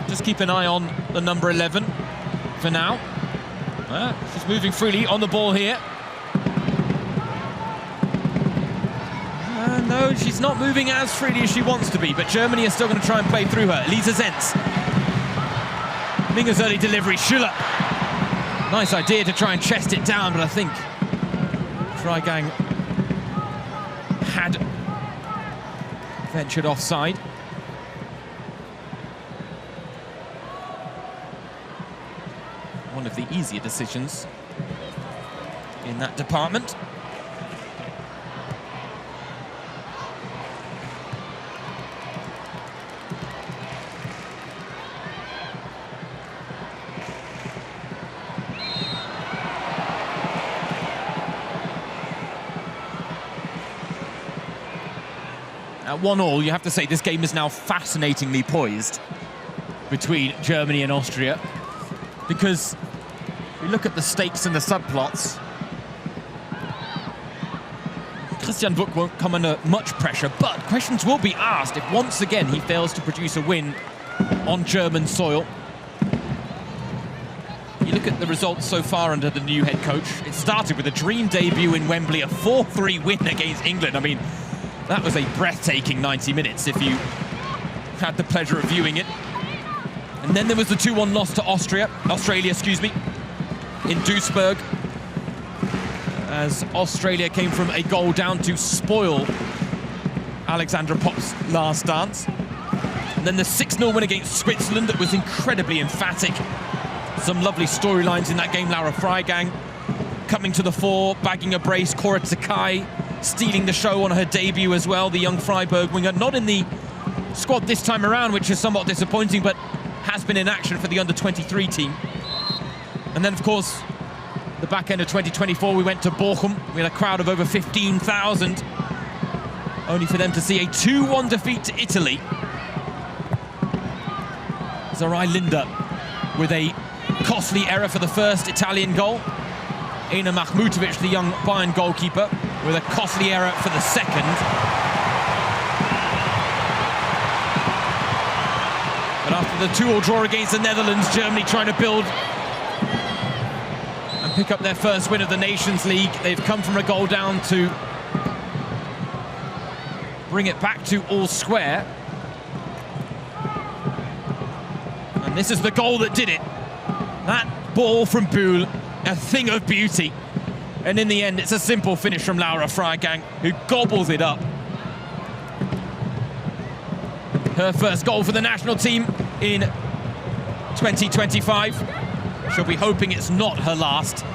Just keep an eye on the number 11 for now. She's moving freely on the ball here. No, she's not moving as freely as she wants to be, but Germany is still going to try and play through her. Lisa Zenz. Minger's early delivery, Schuller. Nice idea to try and chest it down, but I think Freigang had ventured offside. One of the easier decisions in that department. At 1-1, you have to say this game is now fascinatingly poised between Germany and Austria, because if we look at the stakes and the subplots, Christian Wuck won't come under much pressure, but questions will be asked if once again he fails to produce a win on German soil. You look at the results so far under the new head coach. It started with a dream debut in Wembley, a 4-3 win against England. I mean, that was a breathtaking 90 minutes if you had the pleasure of viewing it. And then there was the 2-1 loss to Australia, in Duisburg, as Australia came from a goal down to spoil Alexandra Popp's last dance. And then the 6-0 win against Switzerland that was incredibly emphatic. Some lovely storylines in that game. Laura Freigang coming to the fore, bagging a brace. Cora Takai stealing the show on her debut as well, the young Freiburg winger. Not in the squad this time around, which is somewhat disappointing, but has been in action for the under-23 team. And then, of course, the back end of 2024, we went to Bochum. We had a crowd of over 15,000, only for them to see a 2-1 defeat to Italy. Zorai Linda with a costly error for the first Italian goal. Ena Mahmutovic, the young Bayern goalkeeper, with a costly error for the second. But after the 2-2 draw against the Netherlands, Germany trying to build and pick up their first win of the Nations League. They've come from a goal down to bring it back to all square. And this is the goal that did it. That ball from Bühl, a thing of beauty. And in the end, it's a simple finish from Laura Freigang, who gobbles it up. Her first goal for the national team in 2025. She'll be hoping it's not her last.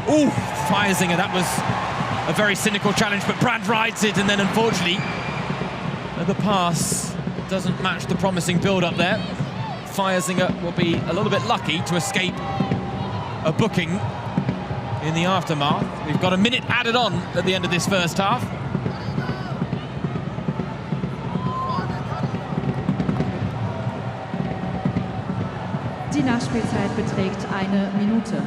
Ooh, Feiersinger, that was a very cynical challenge, but Brand rides it, and then unfortunately, the pass doesn't match the promising build-up there. Feiersinger will be a little bit lucky to escape a booking in the aftermath. We've got a minute added on at the end of this first half. Die Nachspielzeit beträgt 1 Minute.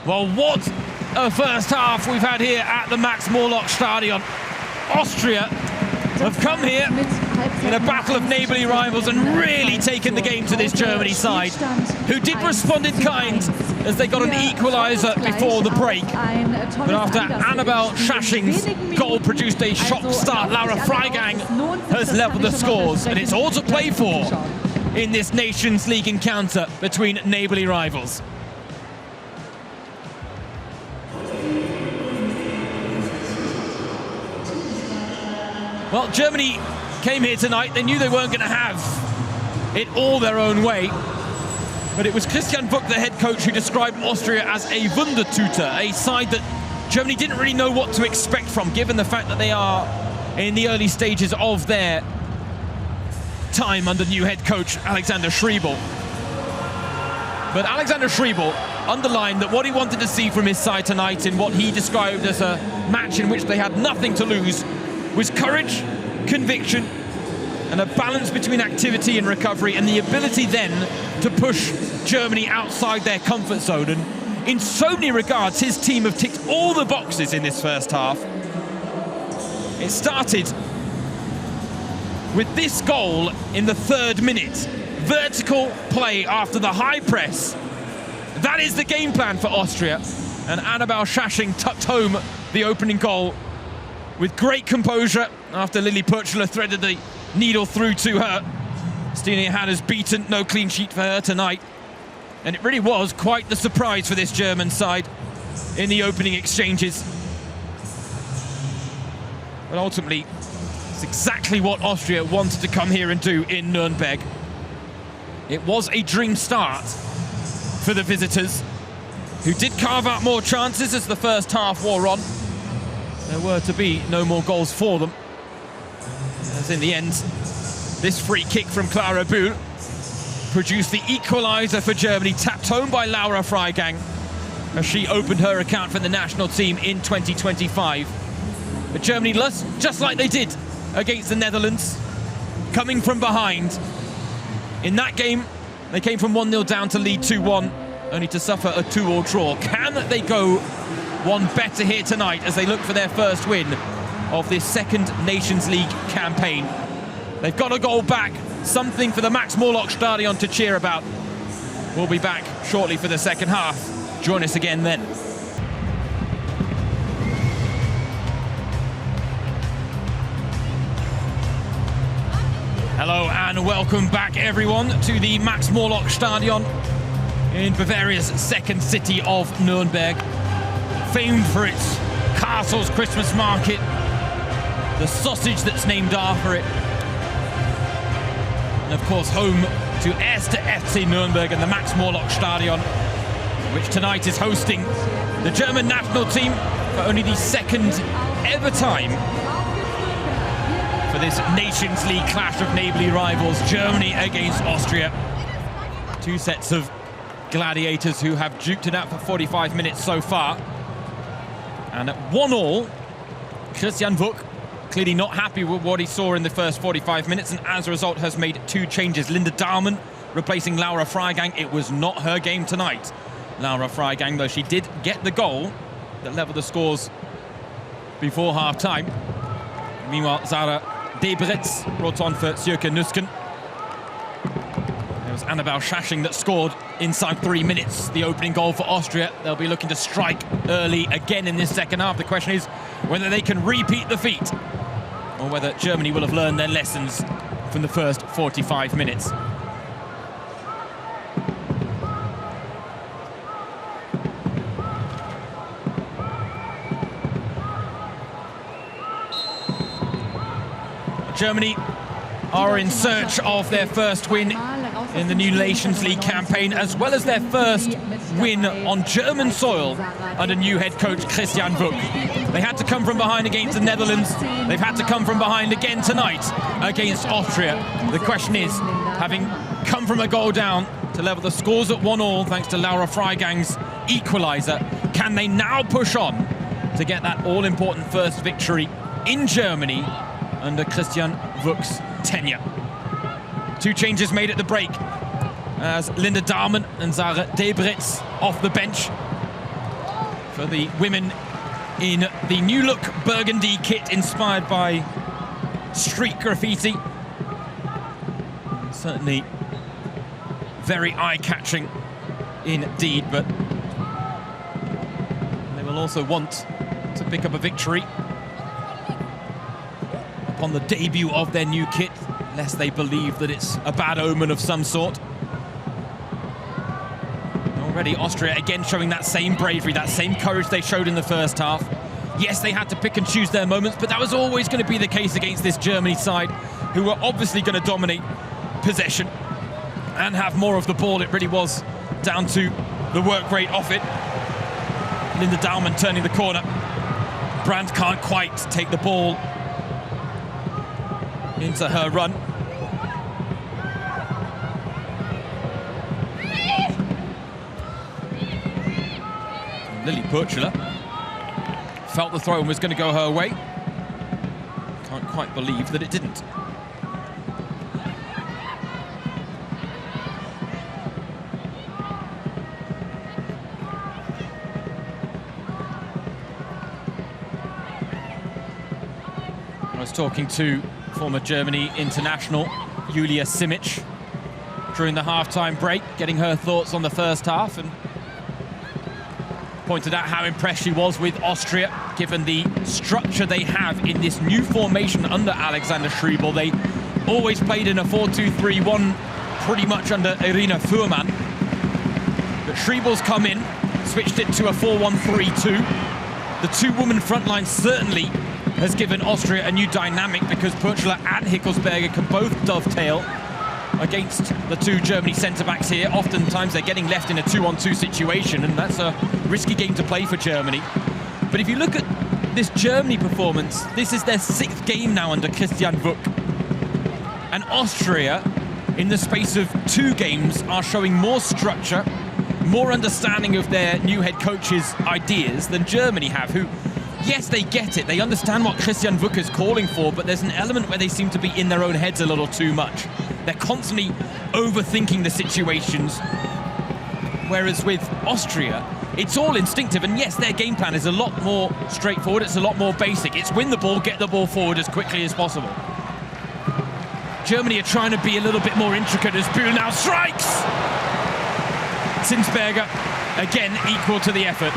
Well, what a first half we've had here at the Max Morlock Stadion. Austria have come here in a battle of neighbourly rivals and really taken the game to this Germany side, who did respond in kind as they got an equaliser before the break. But after Annabelle Schaching's goal produced a shock start, Laura Freigang has levelled the scores, and it's all to play for in this Nations League encounter between neighbourly rivals. Well, Germany came here tonight. They knew they weren't going to have it all their own way. But it was Christian Wuck, the head coach, who described Austria as a Wundertüte, a side that Germany didn't really know what to expect from, given the fact that they are in the early stages of their time under new head coach Alexander Schriebel. But Alexander Schriebel underlined that what he wanted to see from his side tonight in what he described as a match in which they had nothing to lose was courage, conviction, and a balance between activity and recovery, and the ability then to push Germany outside their comfort zone. And in so many regards, his team have ticked all the boxes in this first half. It started with this goal in the 3rd minute. Vertical play after the high press. That is the game plan for Austria. And Annabel Schasching tucked home the opening goal with great composure after Lily Purchler threaded the needle through to her. Stine Hanna's beaten, no clean sheet for her tonight. And it really was quite the surprise for this German side in the opening exchanges. But ultimately, it's exactly what Austria wanted to come here and do in Nuremberg. It was a dream start for the visitors, who did carve out more chances as the first half wore on. There were to be no more goals for them, as in the end, this free kick from Clara Bühl produced the equaliser for Germany, tapped home by Laura Freigang as she opened her account for the national team in 2025. But Germany, just like they did against the Netherlands, coming from behind. In that game, they came from 1-0 down to lead 2-1, only to suffer a 2-2 draw. Can they go one better here tonight as they look for their first win of this second Nations League campaign? They've got a goal back, something for the Max Morlock Stadion to cheer about. We'll be back shortly for the second half. Join us again then. Hello and welcome back everyone to the Max Morlock Stadion in Bavaria's second city of Nuremberg. Famed for its castles, Christmas market, the sausage that's named after it, and of course home to Erste FC Nuremberg and the Max Morlock Stadion, which tonight is hosting the German national team for only the second ever time for this Nations League clash of neighbourly rivals, Germany against Austria. Two sets of gladiators who have duked it out for 45 minutes so far. And at 1-1, Christian Wuck clearly not happy with what he saw in the first 45 minutes, and as a result has made 2 changes. Linda Dahlmann replacing Laura Freigang. It was not her game tonight, Laura Freigang, though she did get the goal that levelled the scores before half-time. Meanwhile, Zara Debretz brought on for Sjöke Nüsken. It was Annabel Schasching that scored inside 3 minutes, the opening goal for Austria. They'll be looking to strike early again in this second half. The question is whether they can repeat the feat or whether Germany will have learned their lessons from the first 45 minutes. Germany are in search of their first win in the new Nations League campaign, as well as their first win on German soil under new head coach Christian Wuck. They had to come from behind against the Netherlands. They've had to come from behind again tonight against Austria. The question is, having come from a goal down to level the scores at 1-1 thanks to Laura Freigang's equaliser, can they now push on to get that all-important first victory in Germany under Christian Wuck's tenure? 2 changes made at the break as Linda Dahlmann and Zara Debretz off the bench for the women in the new look burgundy kit inspired by street graffiti. Certainly very eye-catching indeed, but they will also want to pick up a victory upon the debut of their new kit. lest they believe that it's a bad omen of some sort. Already Austria again showing that same bravery, that same courage they showed in the first half. Yes, they had to pick and choose their moments, but that was always going to be the case against this Germany side, who were obviously going to dominate possession and have more of the ball. It really was down to the work rate of it. Linda Daumann turning the corner. Brandt can't quite take the ball into her run. Lily Purchula felt the throw and was going to go her way. Can't quite believe that it didn't. I was talking to former Germany international Julia Simic during the half-time break, getting her thoughts on the first half, and pointed out how impressed she was with Austria, given the structure they have in this new formation under Alexander Schriebel. They always played in a 4-2-3-1, pretty much under Irina Fuhrmann. But Schriebel's come in, switched it to a 4-1-3-2. The two-woman front line certainly has given Austria a new dynamic, because Purchula and Hickelsberger can both dovetail against the two Germany centre-backs here. Oftentimes they're getting left in a 2-on-2 situation, and that's a risky game to play for Germany. But if you look at this Germany performance, this is their 6th game now under Christian Wuck. And Austria, in the space of 2 games, are showing more structure, more understanding of their new head coach's ideas than Germany have, who, yes, they get it. They understand what Christian Wuck is calling for, but there's an element where they seem to be in their own heads a little too much. They're constantly overthinking the situations, whereas with Austria, it's all instinctive. And yes, their game plan is a lot more straightforward. It's a lot more basic. It's win the ball, get the ball forward as quickly as possible. Germany are trying to be a little bit more intricate as Bühl now strikes! Zinsberger, again, equal to the effort.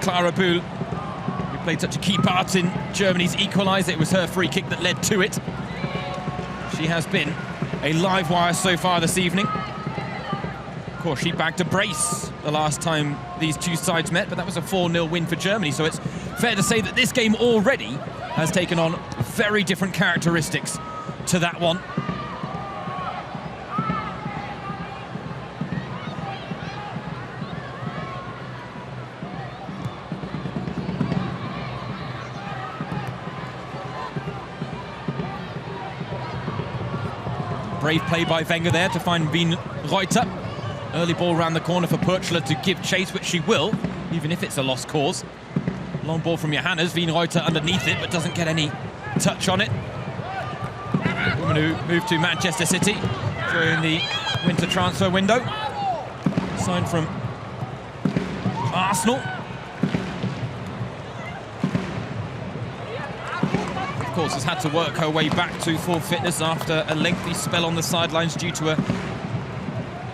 Clara Bühl, who played such a key part in Germany's equaliser. It was her free kick that led to it. She has been a live wire so far this evening. Of course, she bagged a brace the last time these two sides met, but that was a 4-0 win for Germany, so it's fair to say that this game already has taken on very different characteristics to that one. Brave play by Wenger there to find Wien Reuter. Early ball around the corner for Purchula to give chase, which she will, even if it's a lost cause. Long ball from Johannes, Wien Reuter underneath it, but doesn't get any touch on it. The woman who moved to Manchester City during the winter transfer window. Signed from Arsenal. Of course, has had to work her way back to full fitness after a lengthy spell on the sidelines due to a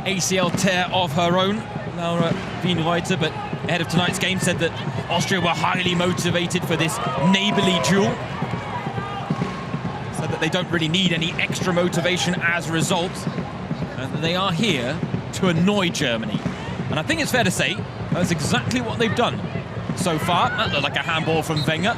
ACL tear of her own, Laura Wien Reuter, but ahead of tonight's game said that Austria were highly motivated for this neighbourly duel. Said that they don't really need any extra motivation as a result, and that they are here to annoy Germany. And I think it's fair to say that's exactly what they've done so far. That looked like a handball from Wenger,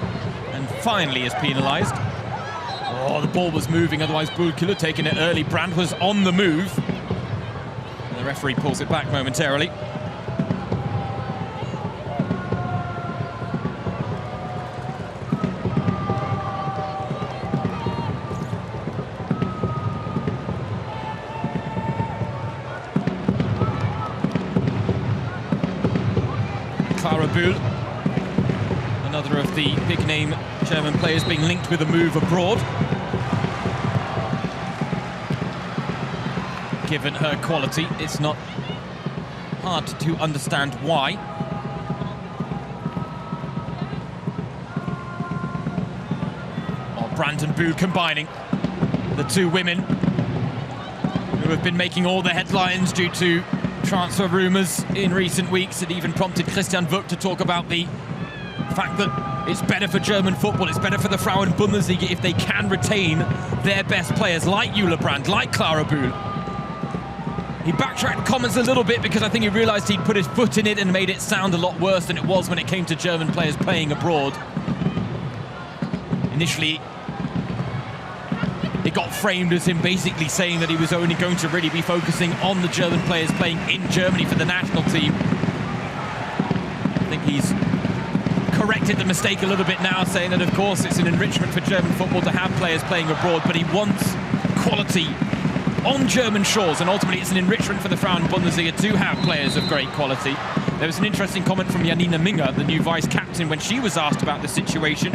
and finally is penalised. Oh, the ball was moving, otherwise Bühl could have taken it early. Brandt was on the move. And the referee pulls it back momentarily. Clara Bühl, another of the big-name German players being linked with a move abroad. Given her quality, it's not hard to understand why. Oh, Brandt and Bühl combining. The two women who have been making all the headlines due to transfer rumours in recent weeks. It even prompted Christian Wuck to talk about the fact that It's better for German football, it's better for the Frauen-Bundesliga if they can retain their best players like Jule Brandt, like Clara Bühl. He backtracked comments a little bit because I think he realised he'd put his foot in it and made it sound a lot worse than it was when it came to German players playing abroad. Initially, it got framed as him basically saying that he was only going to really be focusing on the German players playing in Germany for the national team. I think he's corrected the mistake a little bit now, saying that, of course, it's an enrichment for German football to have players playing abroad, but he wants quality on German shores, and ultimately it's an enrichment for the Frauen-Bundesliga to have players of great quality. There was an interesting comment from Janina Minge, the new vice-captain, when she was asked about the situation,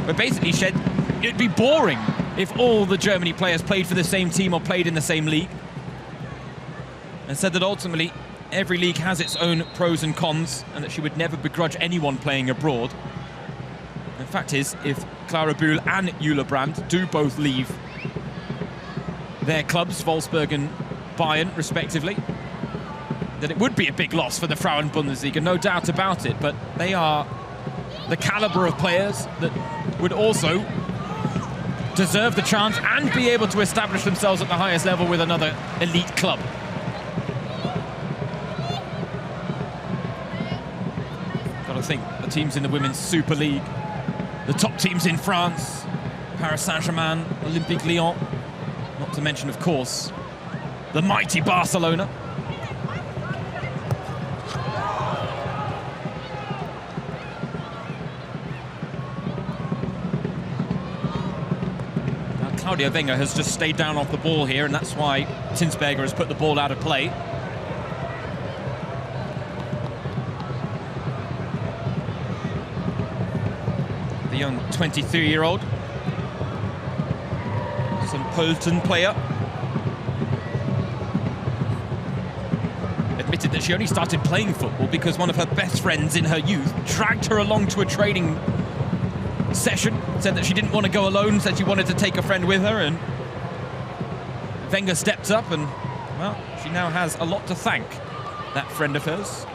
where basically she said it'd be boring if all the Germany players played for the same team or played in the same league, and said that ultimately every league has its own pros and cons, and that she would never begrudge anyone playing abroad. The fact is, if Clara Bühl and Jule Brandt do both leave their clubs, Wolfsburg and Bayern, respectively, that it would be a big loss for the Frauen-Bundesliga, no doubt about it, but they are the calibre of players that would also deserve the chance and be able to establish themselves at the highest level with another elite club. I think the teams in the Women's Super League, the top teams in France, Paris Saint-Germain, Olympique Lyon, not to mention, of course, the mighty Barcelona. Now, Claudia Wenger has just stayed down off the ball here, and that's why Zinsberger has put the ball out of play. The young 23-year-old, St. Pölten player, admitted that she only started playing football because one of her best friends in her youth dragged her along to a training session, said that she didn't want to go alone, said she wanted to take a friend with her, and Wenger stepped up and, well, she now has a lot to thank that friend of hers.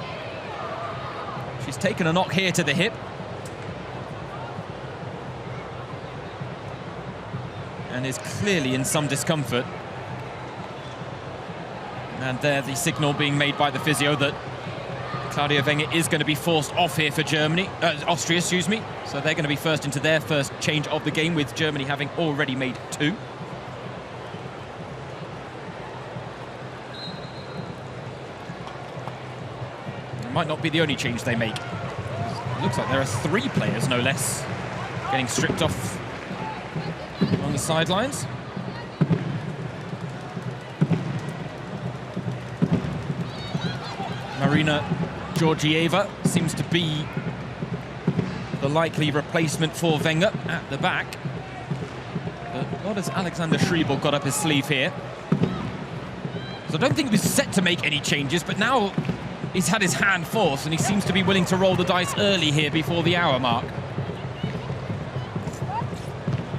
She's taken a knock here to the hip, and is clearly in some discomfort. And there, the signal being made by the physio that Claudia Wenger is going to be forced off here for Austria, excuse me. So they're going to be first into their first change of the game, with Germany having already made 2. It might not be the only change they make. It looks like there are 3 players, no less, getting stripped off on the sidelines. Marina Georgieva seems to be the likely replacement for Wenger at the back. But what has Alexander Schriebel got up his sleeve here? So I don't think he was set to make any changes, but now he's had his hand forced, and he seems to be willing to roll the dice early here before the hour mark.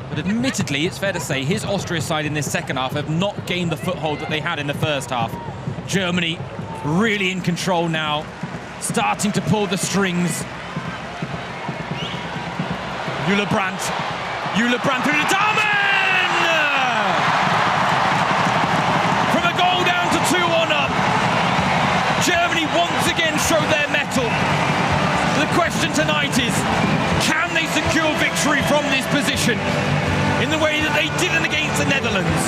But admittedly, it's fair to say, his Austria side in this second half have not gained the foothold that they had in the first half. Germany really in control now, starting to pull the strings. Jule Brandt through the Damen! From a goal down to 2-1 up. Germany once again showed their mettle. The question tonight is, can they secure victory from this position in the way that they didn't against the Netherlands?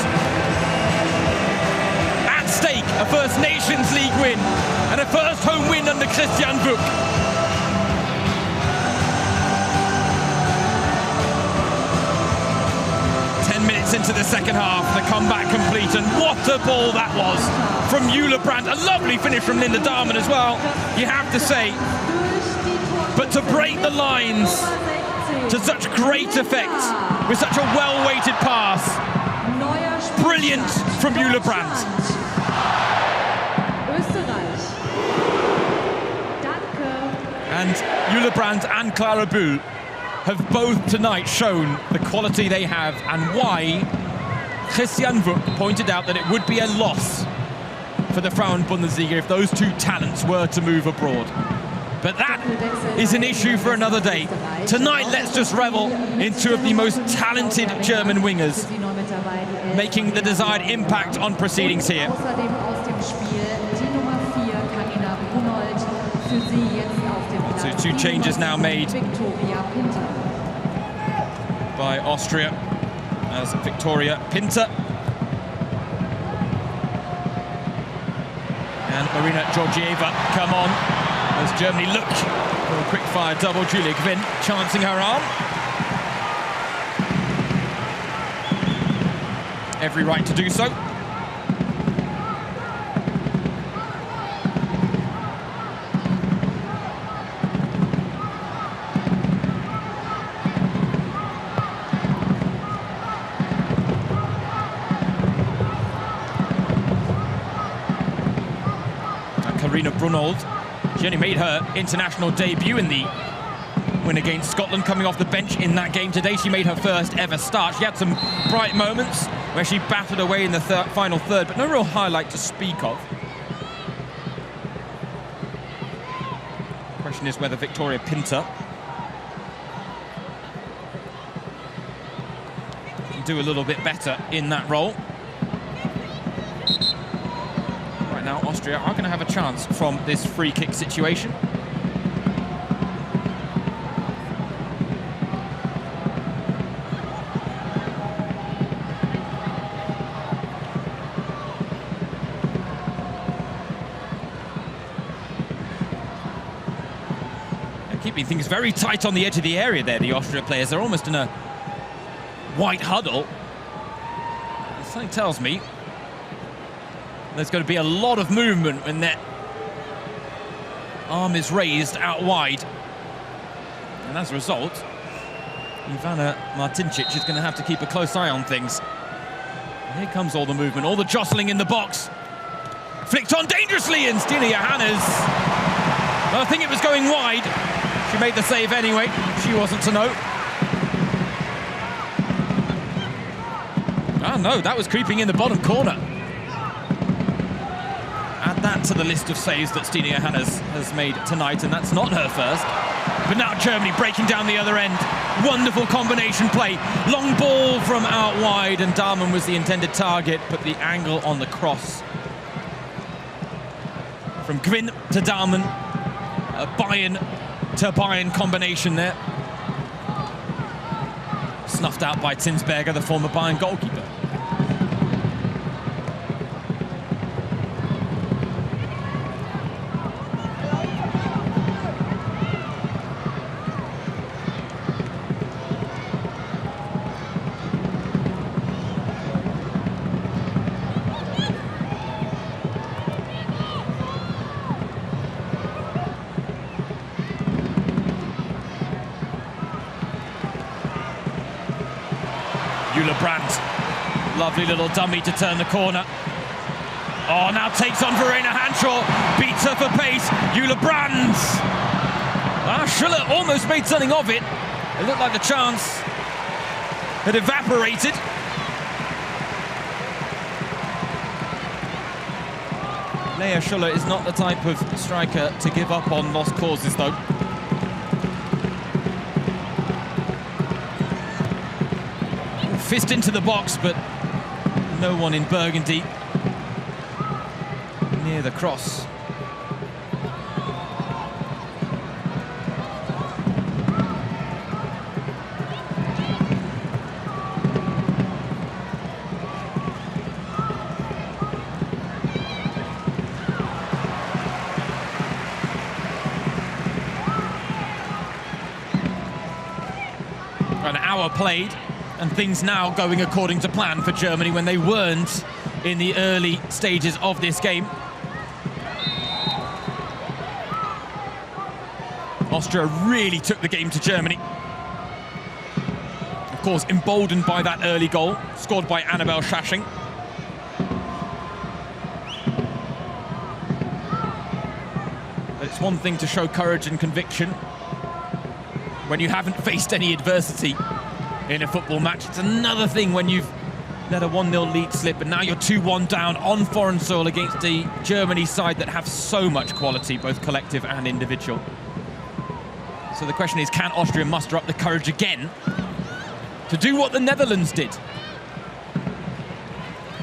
At stake, a first Nations League win and a first home win under Christian Wück. Into the second half, the comeback complete, and what a ball that was from Jule Brandt. A lovely finish from Linda Dahmen as well, you have to say. But to break the lines to such great effect with such a well-weighted pass, brilliant from Jule Brandt. And Jule Brandt and Clara Bühl have both tonight shown the quality they have, and why Christian Wück pointed out that it would be a loss for the Frauen-Bundesliga if those 2 talents were to move abroad. But that is an issue for another day. Tonight, let's just revel in two of the most talented German wingers, making the desired impact on proceedings here. So 2 changes now made by Austria as Victoria Pinter and Marina Georgieva come on as Germany look for a quick-fire double. Julia Gwynn chancing her arm. Every right to do so. Karina Brunold, she only made her international debut in the win against Scotland, coming off the bench in that game today. She made her first ever start. She had some bright moments where she battered away in the final third, but no real highlight to speak of. The question is whether Victoria Pinter can do a little bit better in that role. Now Austria are going to have a chance from this free kick situation. They're keeping things very tight on the edge of the area there, the Austria players. They're almost in a white huddle. Something tells me there's going to be a lot of movement when that arm is raised out wide. And as a result, Ivana Martincic is going to have to keep a close eye on things. And here comes all the movement, all the jostling in the box. Flicked on dangerously, and Stina Johannes. Well, I think it was going wide. She made the save anyway. She wasn't to know. Oh no, that was creeping in the bottom corner. Add that to the list of saves that Stina Johannes has made tonight, and that's not her first. But now Germany breaking down the other end. Wonderful combination play. Long ball from out wide, and Dahlmann was the intended target, but the angle on the cross. From Gwynn to Dahlmann, a Bayern to Bayern combination there. Snuffed out by Zinsberger, the former Bayern goalkeeper. Brandt, lovely little dummy to turn the corner. Oh, now takes on Verena Hanshaw, beats her for pace. Jule Brandt. Schuller almost made something of it. It looked like the chance had evaporated. Lea Schuller is not the type of striker to give up on lost causes, though. Fist into the box, but no one in Burgundy near the cross. An hour played, and things now going according to plan for Germany when they weren't in the early stages of this game. Austria really took the game to Germany. Of course, emboldened by that early goal, scored by Annabelle Schaching. But it's one thing to show courage and conviction when you haven't faced any adversity in a football match. It's another thing when you've let a 1-0 lead slip and now you're 2-1 down on foreign soil against the Germany side that have so much quality, both collective and individual. So the question is, can Austria muster up the courage again to do what the Netherlands did?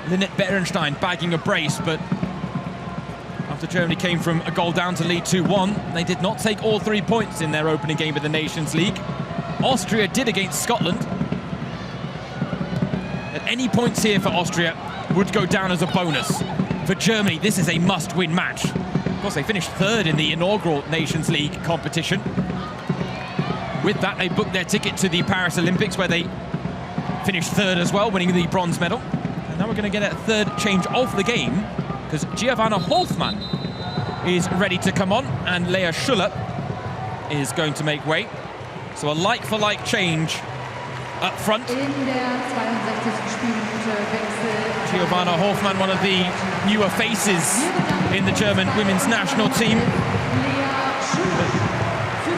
Linnet Berenstein bagging a brace, but after Germany came from a goal down to lead 2-1, they did not take all 3 points in their opening game of the Nations League. Austria did against Scotland. At any points here for Austria would go down as a bonus. For Germany, this is a must-win match. Of course, they finished third in the inaugural Nations League competition. With that, they booked their ticket to the Paris Olympics, where they finished third as well, winning the bronze medal. And now we're going to get a third change of the game, because Giovanna Hofmann is ready to come on, and Lea Schuller is going to make way. So a like-for-like change up front. Giovanna Hofmann, one of the newer faces in the German women's national team,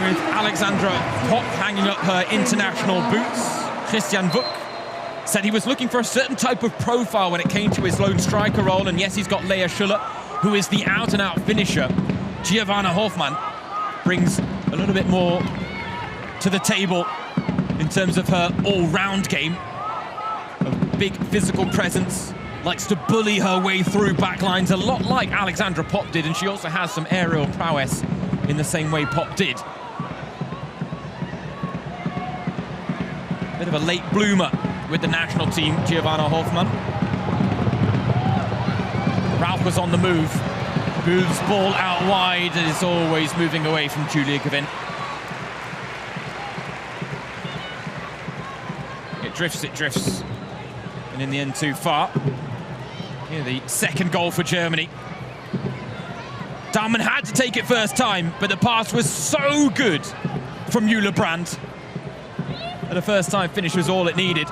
with Alexandra Popp hanging up her international boots. Christian Wuck said he was looking for a certain type of profile when it came to his lone striker role, and yes, he's got Lea Schuller, who is the out-and-out finisher. Giovanna Hofmann brings a little bit more to the table in terms of her all-round game. A big physical presence, likes to bully her way through backlines, a lot like Alexandra Popp did, and she also has some aerial prowess in the same way Popp did. Bit of a late bloomer with the national team, Giovanna Hofmann. Rauch was on the move. Moves ball out wide and is always moving away from Julia Gavin. It drifts, and in the end too far. Here, the second goal for Germany. Dahlmann had to take it first time, but the pass was so good from Jule Brandt that a first-time finish was all it needed.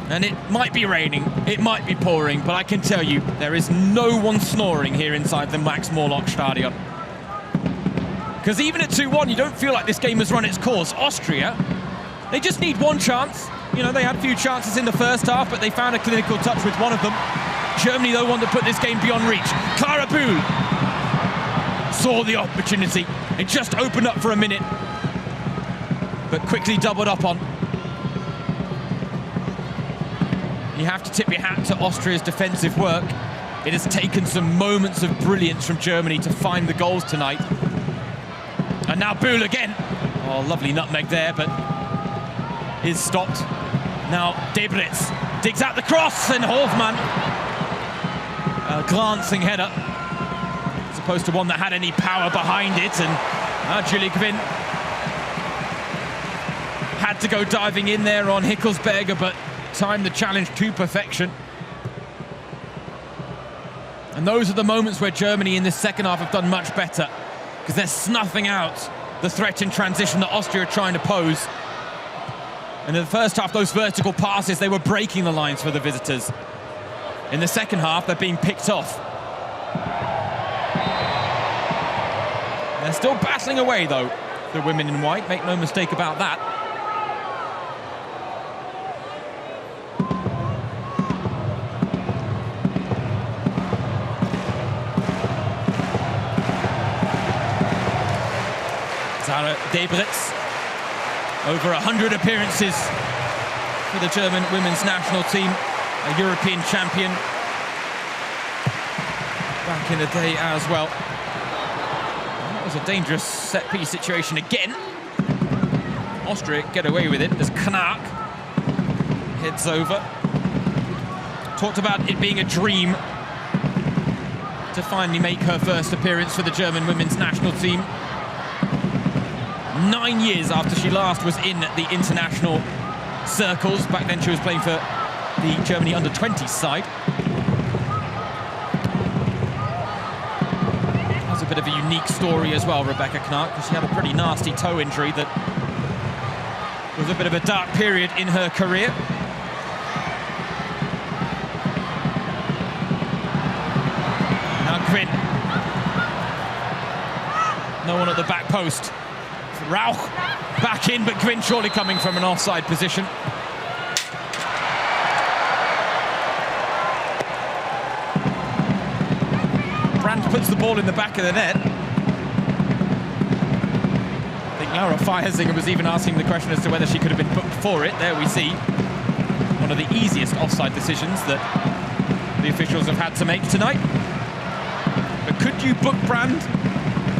And it might be raining, it might be pouring, but I can tell you, there is no one snoring here inside the Max Morlock Stadion. Because even at 2-1, you don't feel like this game has run its course. Austria, they just need one chance. You know, they had a few chances in the first half, but they found a clinical touch with one of them. Germany, though, want to put this game beyond reach. Clara Bühl saw the opportunity. It just opened up for a minute, but quickly doubled up on. You have to tip your hat to Austria's defensive work. It has taken some moments of brilliance from Germany to find the goals tonight. And now Bühl again. Oh, lovely nutmeg there, but is stopped. Now Debritz digs out the cross, and Hofmann, a glancing header, as opposed to one that had any power behind it. And Julia Gavin had to go diving in there on Hickelsberger, but timed the challenge to perfection. And those are the moments where Germany in this second half have done much better, because they're snuffing out the threat in transition that Austria are trying to pose. And in the first half, those vertical passes, they were breaking the lines for the visitors. In the second half, they're being picked off. They're still battling away, though, the women in white, make no mistake about that. Sarah Debritz, over 100 appearances for the German women's national team, a European champion back in the day as well. And that was a dangerous set-piece situation again. Austria get away with it as Knark heads over. Talked about it being a dream to finally make her first appearance for the German women's national team. 9 years after she last was in the international circles. Back then she was playing for the Germany under-20s side. That's a bit of a unique story as well, Rebecca Knark, because she had a pretty nasty toe injury that was a bit of a dark period in her career. Now Quinn. No one at the back post. Rauch back in, but Quinn surely coming from an offside position. Brandt puts the ball in the back of the net. think Laura Feiersinger was even asking the question as to whether she could have been booked for it. There we see one of the easiest offside decisions that the officials have had to make tonight. But could you book Brand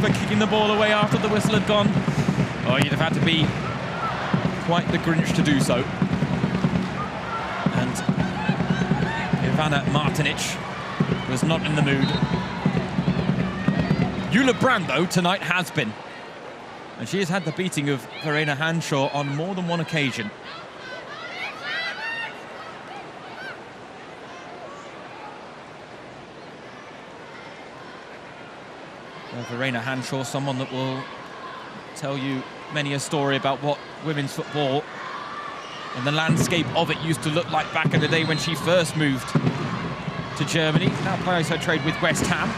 for kicking the ball away after the whistle had gone? Oh, you'd have had to be quite the Grinch to do so. And Ivana Martinic was not in the mood. Jule Brand, though, tonight has been. And she has had the beating of Verena Hanshaw on more than one occasion. Verena Hanshaw, someone that will tell you many a story about what women's football and the landscape of it used to look like back in the day when she first moved to Germany. Now plays her trade with West Ham.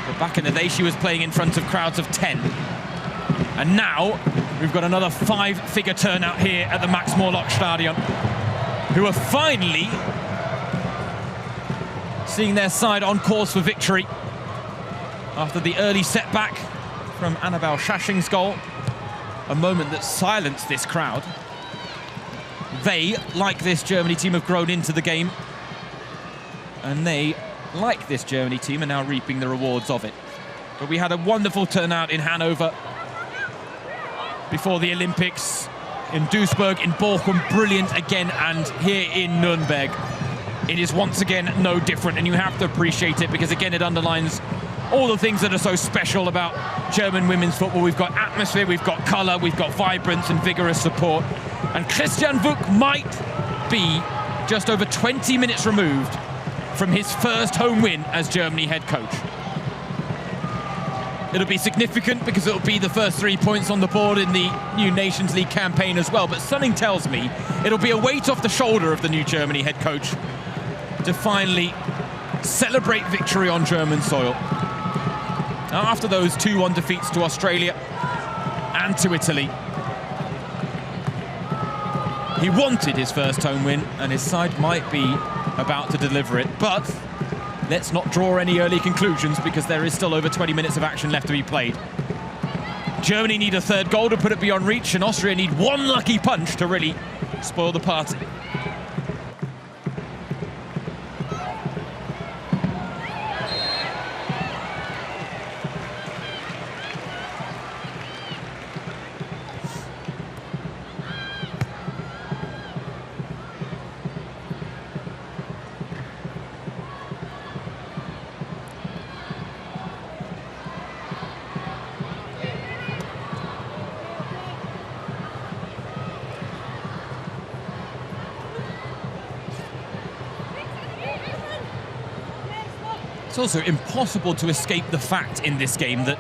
But back in the day, she was playing in front of crowds of 10. And now we've got another 5-figure turnout here at the Max Morlock Stadion, who are finally seeing their side on course for victory after the early setback from Annabelle Schaching's goal. A moment that silenced this crowd. They, like this Germany team, have grown into the game. And they, like this Germany team, are now reaping the rewards of it. But we had a wonderful turnout in Hanover before the Olympics, in Duisburg, in Bochum, brilliant again, and here in Nuremberg. It is once again no different, and you have to appreciate it because, again, it underlines all the things that are so special about German women's football. We've got atmosphere, we've got colour, we've got vibrance and vigorous support. And Christian Wuck might be just over 20 minutes removed from his first home win as Germany head coach. It'll be significant because it'll be the first 3 points on the board in the new Nations League campaign as well. But something tells me it'll be a weight off the shoulder of the new Germany head coach to finally celebrate victory on German soil. After those 2-1 defeats to Australia and to Italy, he wanted his first home win, and his side might be about to deliver it. But let's not draw any early conclusions because there is still over 20 minutes of action left to be played. Germany need a third goal to put it beyond reach, and Austria need one lucky punch to really spoil the party. It's also impossible to escape the fact in this game that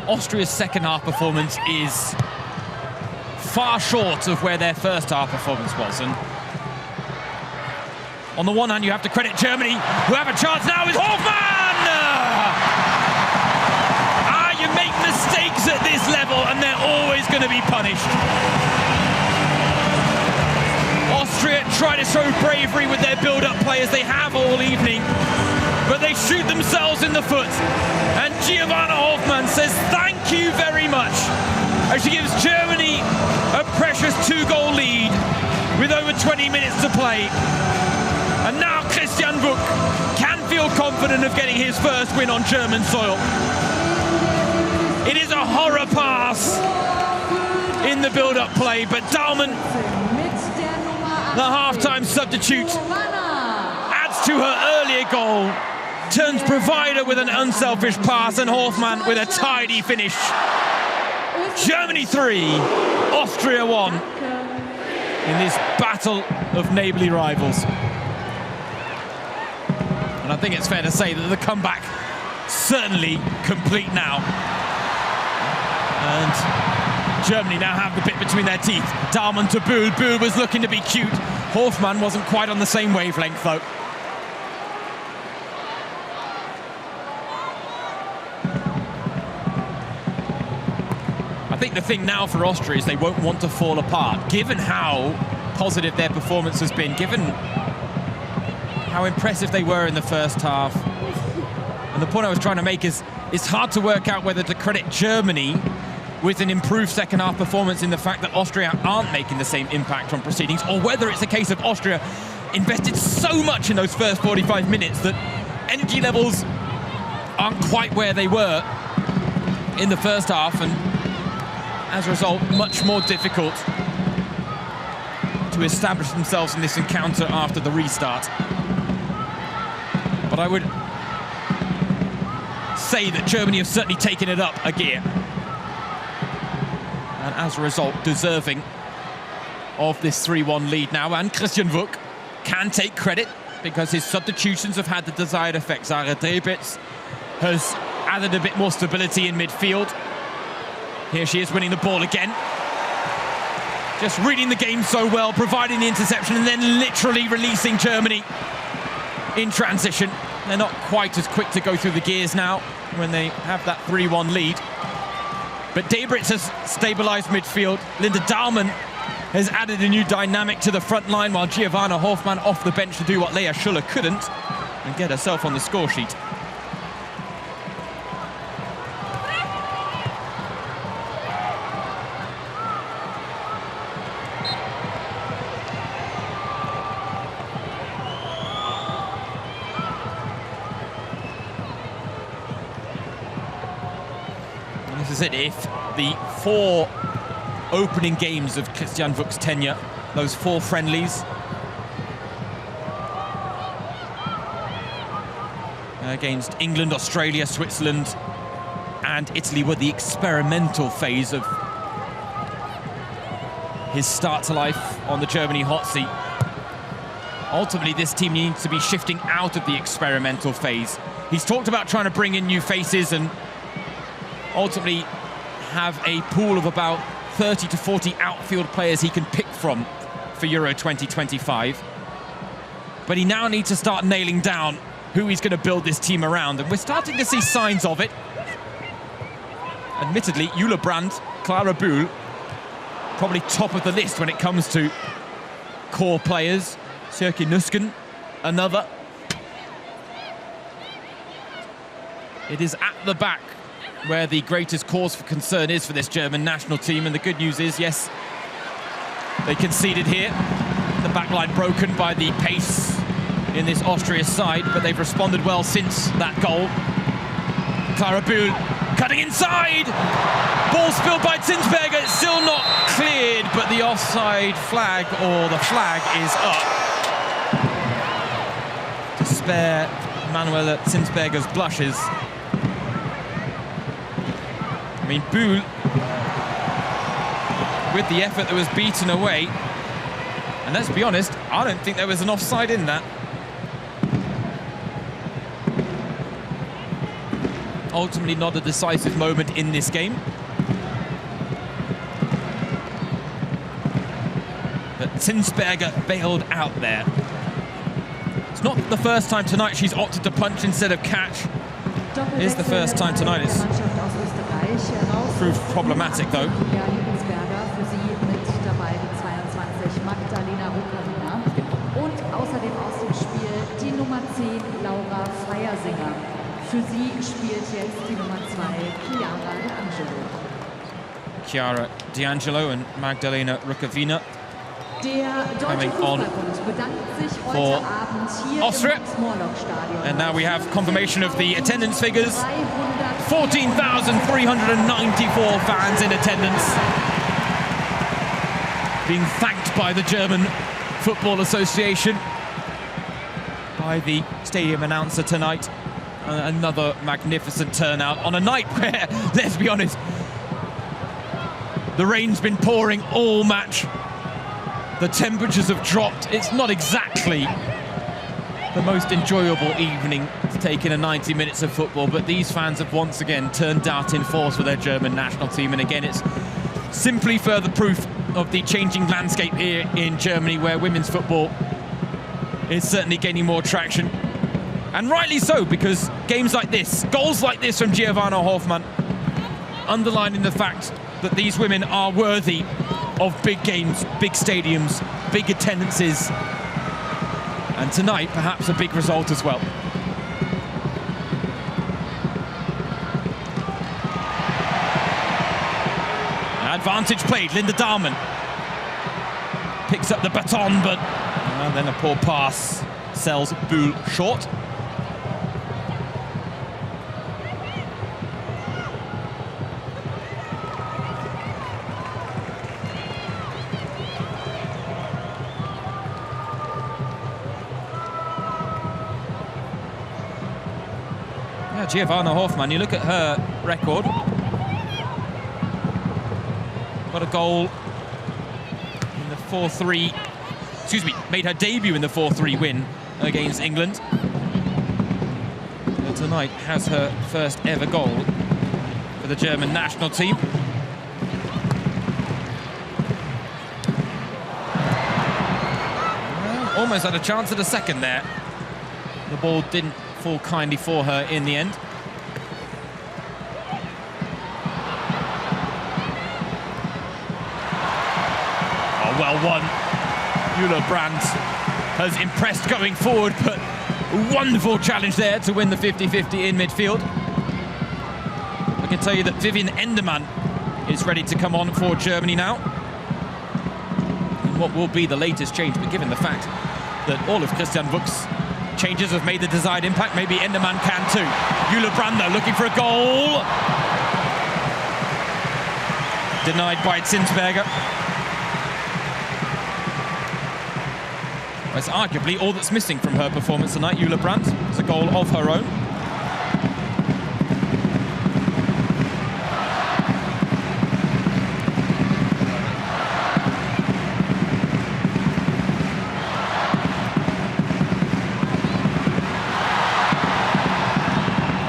Austria's second half performance is far short of where their first half performance was. And on the one hand, you have to credit Germany, who have a chance now with Hofmann! You make mistakes at this level and they're always going to be punished. Austria try to show bravery with their build-up play as they have all evening, but they shoot themselves in the foot. And Giovanna Hofmann says thank you very much as she gives Germany a precious 2-goal lead with over 20 minutes to play. And now Christian Wuck can feel confident of getting his first win on German soil. It is a horror pass in the build-up play, but Dahlmann, the half-time substitute, adds to her earlier goal, turns provider with an unselfish pass, and Hofmann with a tidy finish. Germany 3, Austria 1 in this battle of neighbourly rivals. And I think it's fair to say that the comeback certainly complete now. And Germany now have the bit between their teeth. Dahlmann to Bühl. Bühl was looking to be cute. Hofmann wasn't quite on the same wavelength, though. I think the thing now for Austria is they won't want to fall apart, given how positive their performance has been, given how impressive they were in the first half. And the point I was trying to make is it's hard to work out whether to credit Germany with an improved second half performance in the fact that Austria aren't making the same impact on proceedings, or whether it's a case of Austria invested so much in those first 45 minutes that energy levels aren't quite where they were in the first half, and as a result, much more difficult to establish themselves in this encounter after the restart. But I would say that Germany have certainly taken it up a gear, and as a result, deserving of this 3-1 lead now. And Christian Wuk can take credit because his substitutions have had the desired effect. Zara Drebitz has added a bit more stability in midfield. Here she is winning the ball again. Just reading the game so well, providing the interception, and then literally releasing Germany in transition. They're not quite as quick to go through the gears now when they have that 3-1 lead. But Debritz has stabilised midfield. Linda Dahlmann has added a new dynamic to the front line, while Giovanna Hofmann off the bench to do what Lea Schuller couldn't and get herself on the score sheet. This is it. If the 4 opening games of Christian Wuk's tenure, those 4 friendlies against England, Australia, Switzerland and Italy were the experimental phase of his start to life on the Germany hot seat, ultimately this team needs to be shifting out of the experimental phase. He's talked about trying to bring in new faces and ultimately have a pool of about 30 to 40 outfield players he can pick from for Euro 2025. But he now needs to start nailing down who he's going to build this team around, and we're starting to see signs of it. Admittedly, Jule Brandt, Clara Bühl, probably top of the list when it comes to core players. Sjoeke Nusken, another. It is at the back where the greatest cause for concern is for this German national team, and the good news is, yes, they conceded here. The backline broken by the pace in this Austria side, but they've responded well since that goal. Clara Bühl cutting inside! Ball spilled by Zinsberger, it's still not cleared, but the offside flag, or the flag, is up to spare Manuela Zinsberger's blushes. I mean, Bühl, with the effort that was beaten away, and let's be honest, I don't think there was an offside in that. Ultimately not a decisive moment in this game. But Zinsberger bailed out there. It's not the first time tonight she's opted to punch instead of catch. It is the first time tonight. It's proved problematic though. Für sie spielt jetzt die Nummer 2, Chiara D'Angelo and Magdalena Rukavina coming on for Austria. And now we have confirmation of the attendance figures. 14,394 fans in attendance, being thanked by the German Football Association, by the stadium announcer tonight. Another magnificent turnout on a night where, let's be honest, the rain's been pouring all match. The temperatures have dropped. It's not exactly the most enjoyable evening to take in a 90 minutes of football, but these fans have once again turned out in force for their German national team. And again, it's simply further proof of the changing landscape here in Germany, where women's football is certainly gaining more traction. And rightly so, because games like this, goals like this from Giovanna Hofmann, underlining the fact that these women are worthy of big games, big stadiums, big attendances, and tonight perhaps a big result as well. advantage played. Linda Dahlmann picks up the baton, but then a poor pass sells Buhl short. Yeah, Giovanna Hoffmann, you look at her record. Got a goal in the 4-3, made her debut in the 4-3 win against England. But tonight has her first ever goal for the German national team. Well, almost had a chance at a second there. The ball didn't fall kindly for her in the end. Well won. Jule Brandt has impressed going forward, but a wonderful challenge there to win the 50-50 in midfield. I can tell you that Vivian Endermann is ready to come on for Germany now. And what will be the latest change, but given the fact that all of Christian Wuch's changes have made the desired impact, maybe Endermann can too. Jule Brandt though, looking for a goal. Denied by Zinsberger. It's arguably all that's missing from her performance tonight. Jule Brandt is a goal of her own.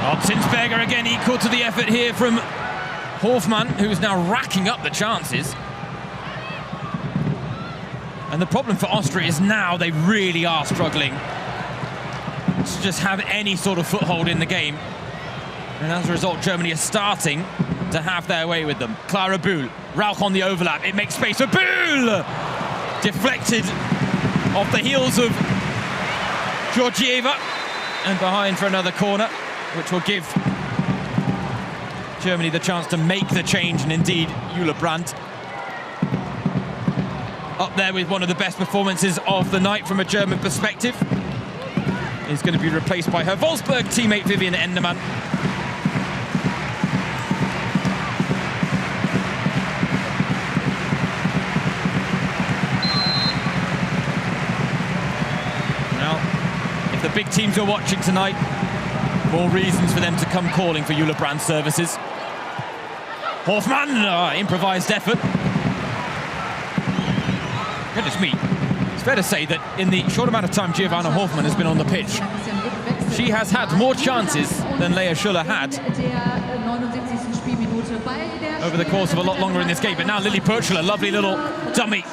Oh, Zinsberger again equal to the effort here from Hoffmann, who is now racking up the chances. And the problem for Austria is now they really are struggling to just have any sort of foothold in the game. And as a result, Germany is starting to have their way with them. Clara Buhl, Rauch on the overlap. It makes space for Buhl! Deflected off the heels of Georgieva. And behind for another corner, which will give Germany the chance to make the change. And indeed, Jule Brandt up there with one of the best performances of the night from a German perspective. Is going to be replaced by her Wolfsburg teammate Vivian Endermann. Now, if the big teams are watching tonight, more reasons for them to come calling for Jule Brandt's services. Hoffmann, improvised effort. Goodness me, it's fair to say that in the short amount of time Giovanna Hoffmann has been on the pitch, she has had more chances than Lea Schuller had over the course of a lot longer in this game. But now Lily Purchler, lovely little dummy.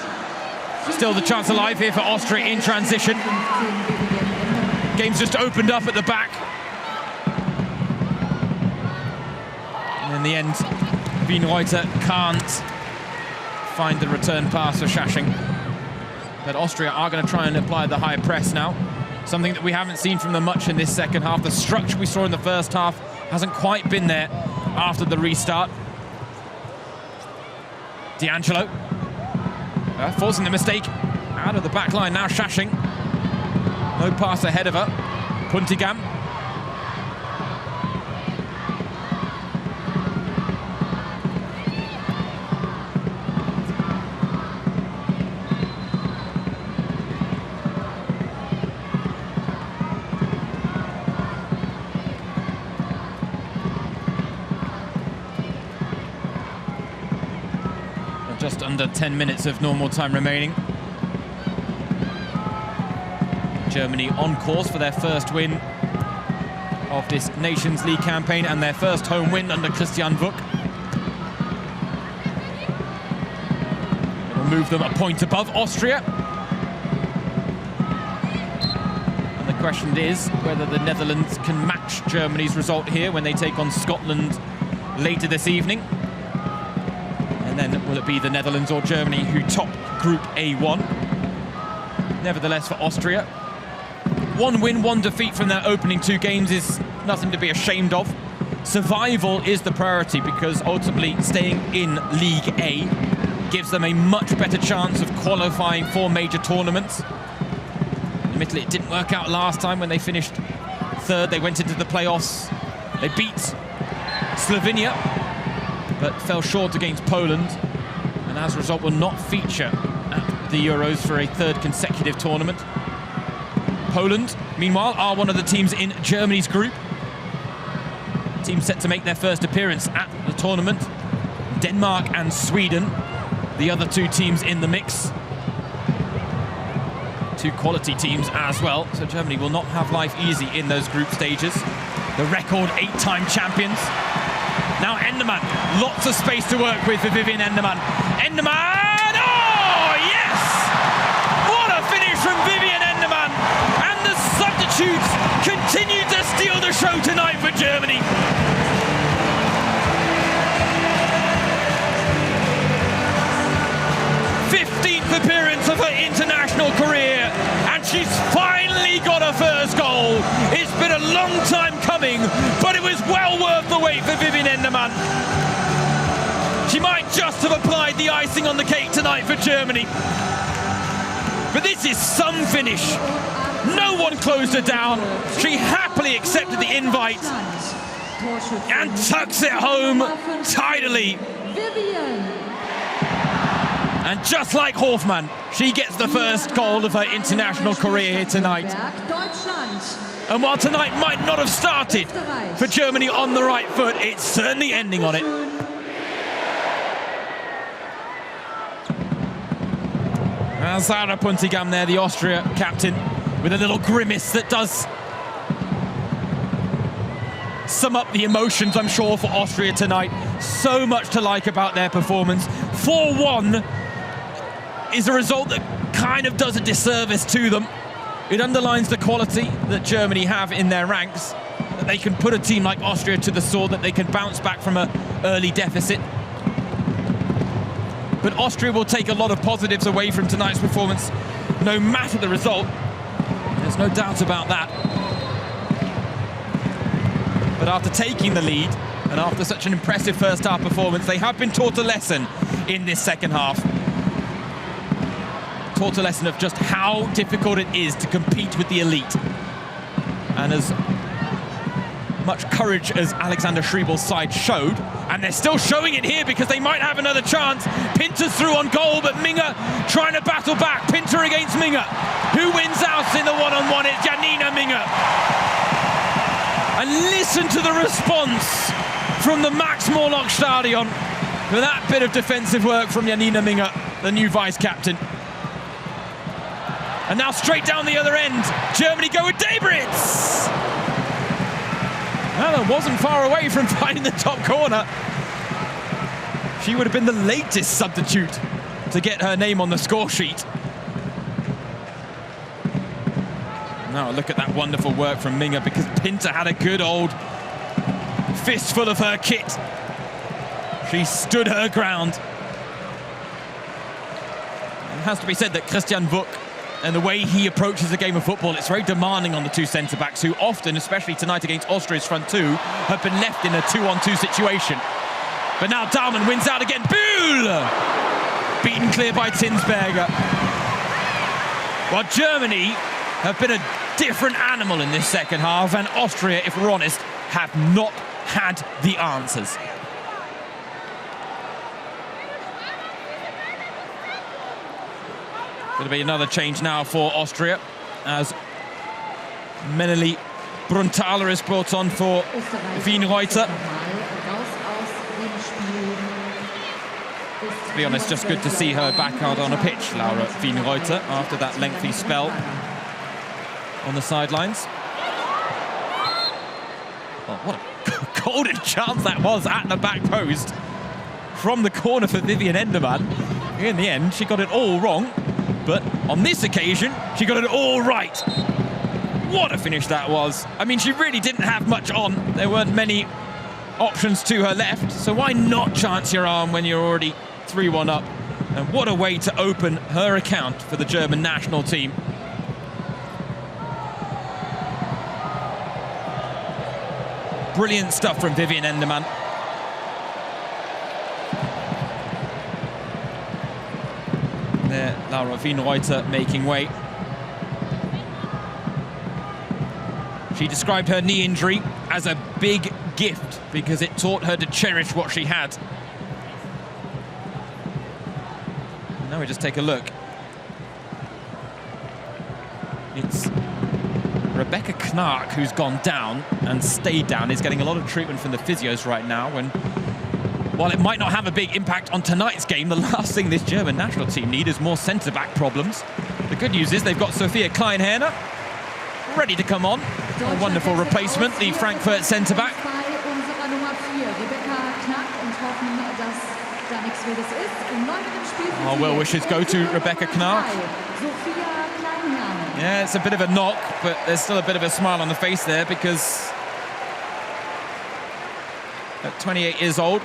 Still the chance alive here for Austria in transition. Game's just opened up at the back. And in the end, Wienreuter can't find the return pass for Schaching. But Austria are going to try and apply the high press now. Something that we haven't seen from them much in this second half. The structure we saw in the first half hasn't quite been there after the restart. D'Angelo forcing the mistake out of the back line. Now Schaching. No pass ahead of her. Puntigam. Just under 10 minutes of normal time remaining. Germany on course for their first win of this Nations League campaign and their first home win under Christian Wuch. It'll move them a point above Austria. And the question is whether the Netherlands can match Germany's result here when they take on Scotland later this evening. And then will it be the Netherlands or Germany who top Group A1? Nevertheless, for Austria, 1 win, 1 defeat from their opening 2 games is nothing to be ashamed of. survival is the priority, because ultimately staying in League A gives them a much better chance of qualifying for major tournaments. Admittedly, it didn't work out last time when they finished third. They went into the playoffs. They beat Slovenia, but fell short against Poland, and as a result will not feature at the Euros for a third consecutive tournament. Poland, meanwhile, are one of the teams in Germany's group. Teams set to make their first appearance at the tournament. Denmark and Sweden, the other two teams in the mix. Two quality teams as well, so Germany will not have life easy in those group stages. The record 8-time champions. Now Enderman, lots of space to work with for Vivian Enderman. Enderman, oh yes! What a finish from Vivian Enderman! And the substitutes continue to steal the show tonight for Germany. Appearance of her international career, and she's finally got her first goal. It's been a long time coming, but it was well worth the wait for Vivian Enderman. She might just have applied the icing on the cake tonight for Germany, but this is some finish. No one closed her down. She happily accepted the invite and tucks it home tidily. And just like Hofmann, she gets the first goal of her international career here tonight. And while tonight might not have started for Germany on the right foot, it's certainly ending on it. And Sarah Puntigam there, the Austria captain, with a little grimace that does sum up the emotions, I'm sure, for Austria tonight. So much to like about their performance. 4-1. Is a result that kind of does a disservice to them. It underlines the quality that Germany have in their ranks, that they can put a team like Austria to the sword, that they can bounce back from an early deficit. But Austria will take a lot of positives away from tonight's performance, no matter the result. There's no doubt about that. But after taking the lead, and after such an impressive first half performance, they have been taught a lesson in this second half. Taught a lesson of just how difficult it is to compete with the elite. And as much courage as Alexander Schriebel's side showed, and they're still showing it here because they might have another chance. Pinter's through on goal, but Minga trying to battle back. Pinter against Minga. Who wins out in the one-on-one? It's Janina Minga. And listen to the response from the Max Morlock Stadion for that bit of defensive work from Janina Minga, the new vice-captain. And now straight down the other end, Germany go with Debritz. Well, it wasn't far away from finding the top corner. She would have been the latest substitute to get her name on the score sheet. Now look at that wonderful work from Minga, because Pinter had a good old fistful of her kit. She stood her ground. It has to be said that Christian Vuk, and the way he approaches the game of football, it's very demanding on the two centre-backs, who often, especially tonight against Austria's front two, have been left in a 2-on-2 situation. But now Dahlmann wins out again. Bühl! Beaten clear by Tinsberger. While Germany have been a different animal in this second half, and Austria, if we're honest, have not had the answers. Going to be another change now for Austria, as Meneli Bruntaler is brought on for Wienreuter. To be honest, just good to see her back out on a pitch, Laura Wienreuter, after that lengthy spell on the sidelines. Oh, what a golden chance that was at the back post from the corner for Vivian Enderman. In the end, she got it all wrong. But on this occasion, she got it all right. What a finish that was. I mean, she really didn't have much on. There weren't many options to her left. So why not chance your arm when you're already 3-1 up? And what a way to open her account for the German national team. Brilliant stuff from Vivian Enderman. There, Laura Wienreuter making way. She described her knee injury as a big gift because it taught her to cherish what she had. Now we just take a look. It's Rebecca Knark who's gone down and stayed down, is getting a lot of treatment from the physios right now. And while it might not have a big impact on tonight's game, the last thing this German national team need is more centre-back problems. The good news is they've got Sophia Kleinherner ready to come on. A wonderful replacement, the Frankfurt centre-back. Our well wishes go to Rebecca Knark. Yeah, it's a bit of a knock, but there's still a bit of a smile on the face there because at 28 years old,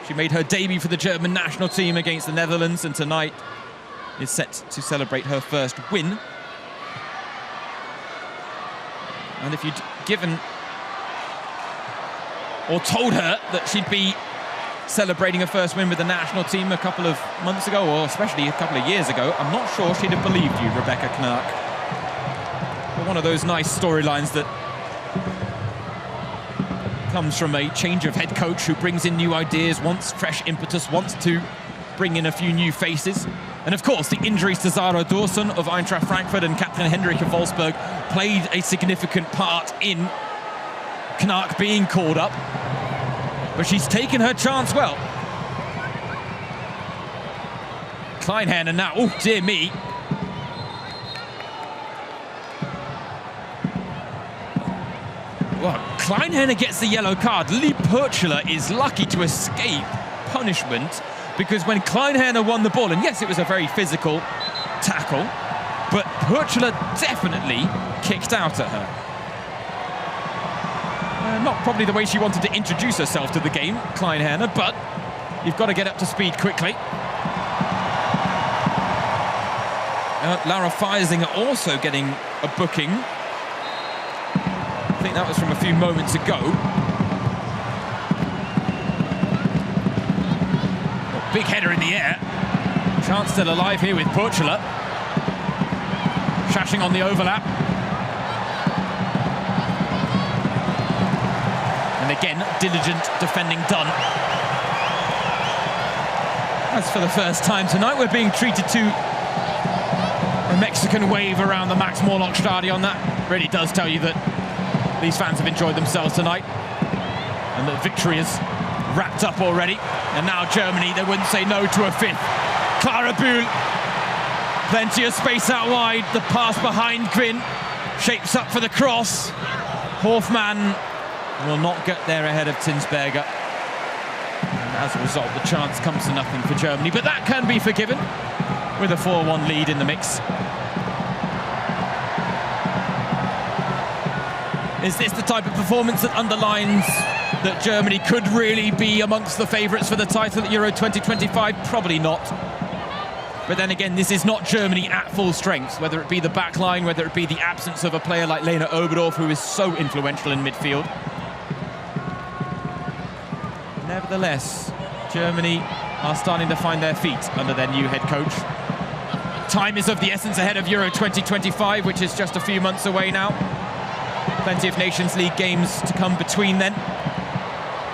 she made her debut for the German national team against the Netherlands, and tonight is set to celebrate her first win. And if you'd given or told her that she'd be celebrating her first win with the national team a couple of months ago, or especially a couple of years ago, I'm not sure she'd have believed you, Rebecca Knark. But one of those nice storylines that comes from a change of head coach who brings in new ideas, wants fresh impetus, wants to bring in a few new faces. And of course, the injuries to Zara Dawson of Eintracht Frankfurt and Captain Hendrik of Wolfsburg played a significant part in Knark being called up. But she's taken her chance well. Kleinherner now, oh dear me. Well, Kleinherner gets the yellow card. Lee Purchler is lucky to escape punishment because when Kleinherner won the ball, and yes, it was a very physical tackle, but Purchler definitely kicked out at her. Not probably the way she wanted to introduce herself to the game, Kleinherner, but you've got to get up to speed quickly. Laura Feisinger also getting a booking. I think that was from a few moments ago. Oh, big header in the air. Chance still alive here with Purchler. Shashing on the overlap. And again, diligent defending done. As for the first time tonight, we're being treated to a Mexican wave around the Max Morlock Stadion. That really does tell you that these fans have enjoyed themselves tonight and that victory is wrapped up already. And now Germany, they wouldn't say no to a fifth. Clara Bühl, plenty of space out wide. The pass behind Quinn shapes up for the cross. Hofmann will not get there ahead of Tinsberger. And as a result, the chance comes to nothing for Germany, but that can be forgiven with a 4-1 lead in the mix. Is this the type of performance that underlines that Germany could really be amongst the favourites for the title at Euro 2025? Probably not. But then again, this is not Germany at full strength, whether it be the back line, whether it be the absence of a player like Lena Oberdorf, who is so influential in midfield. Nevertheless, Germany are starting to find their feet under their new head coach. Time is of the essence ahead of Euro 2025, which is just a few months away now. Plenty of Nations League games to come between then.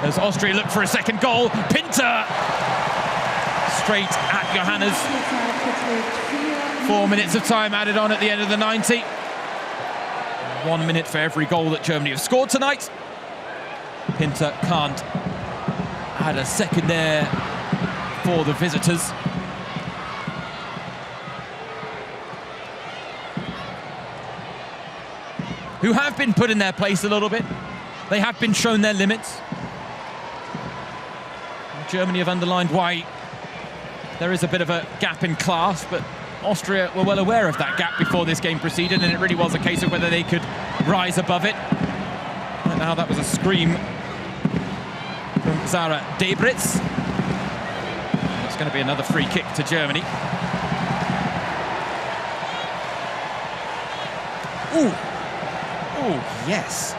As Austria look for a second goal, Pinter! Straight at Johannes. 4 minutes of time added on at the end of the 90. 1 minute for every goal that Germany have scored tonight. Pinter can't add a second there for the visitors. Who have been put in their place a little bit. They have been shown their limits. Germany have underlined why there is a bit of a gap in class, but Austria were well aware of that gap before this game proceeded, and it really was a case of whether they could rise above it. And now that was a scream from Zara Debritz. It's going to be another free kick to Germany. Ooh. Oh, yes.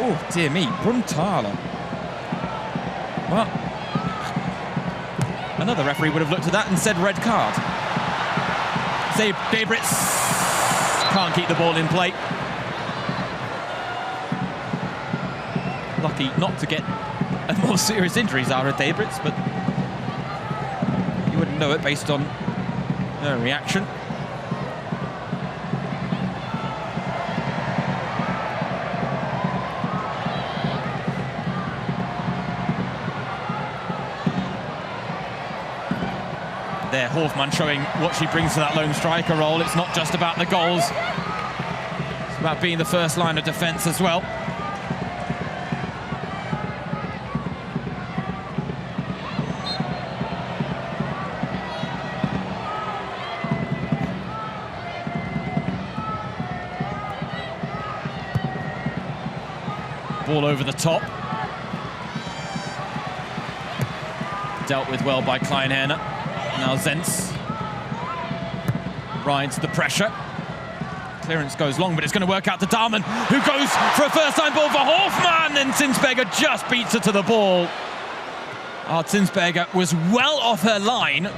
Oh, dear me, Brunthaler. Well, another referee would have looked at that and said red card. Debritz can't keep the ball in play. Lucky not to get a more serious injuries, Zara Debritz, but you wouldn't know it based on her reaction. There, Hofmann showing what she brings to that lone striker role. It's not just about the goals. It's about being the first line of defence as well. Ball over the top. Dealt with well by Kleinherner. Now Zenz rides the pressure. Clearance goes long, but it's going to work out to Dahmen, who goes for a first-time ball for Hofmann, and Zinsberger just beats her to the ball. Zinsberger was well off her line,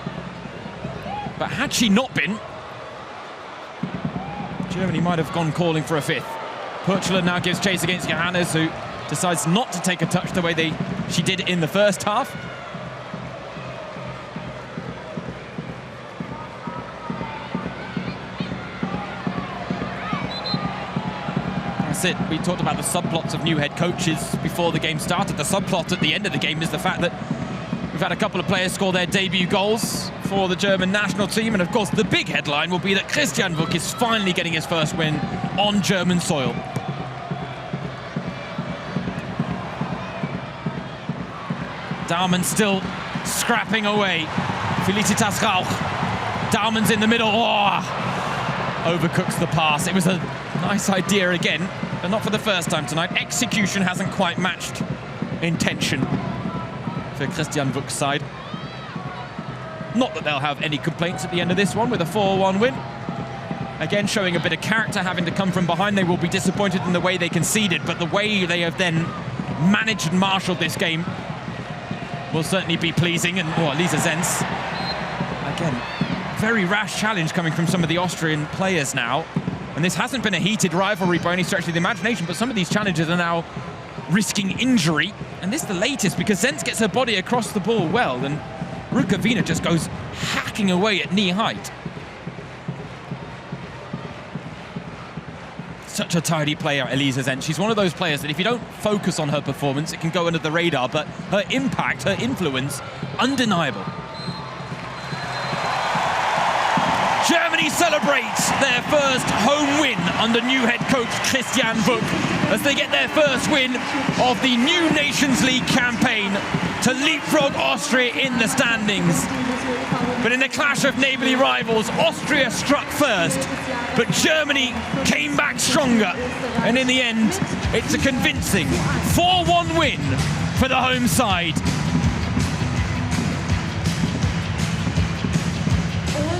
but had she not been, Germany might have gone calling for a fifth. Purchler now gives chase against Johannes, who decides not to take a touch the way she did in the first half. It. We talked about the subplots of new head coaches before the game started. The subplot at the end of the game is the fact that we've had a couple of players score their debut goals for the German national team, and of course the big headline will be that Christian Wück is finally getting his first win on German soil. Dahmen still scrapping away. Felicitas Rauch. Dahmen's in the middle. Oh, overcooks the pass. It was a nice idea again, but not for the first time tonight. Execution hasn't quite matched intention for Christian Wück's side. Not that they'll have any complaints at the end of this one with a 4-1 win. Again, showing a bit of character, having to come from behind. They will be disappointed in the way they conceded, but the way they have then managed and marshalled this game will certainly be pleasing. And Lisa Zenz, again, very rash challenge coming from some of the Austrian players now. And this hasn't been a heated rivalry by any stretch of the imagination, but some of these challenges are now risking injury. And this is the latest, because Zenz gets her body across the ball well, and Rukavina just goes hacking away at knee height. Such a tidy player, Elisa Zenz. She's one of those players that if you don't focus on her performance, it can go under the radar, but her impact, her influence, undeniable. Germany celebrates their first home win under new head coach Christian Wück as they get their first win of the new Nations League campaign to leapfrog Austria in the standings. But in the clash of neighbourly rivals, Austria struck first, but Germany came back stronger. And in the end, it's a convincing 4-1 win for the home side.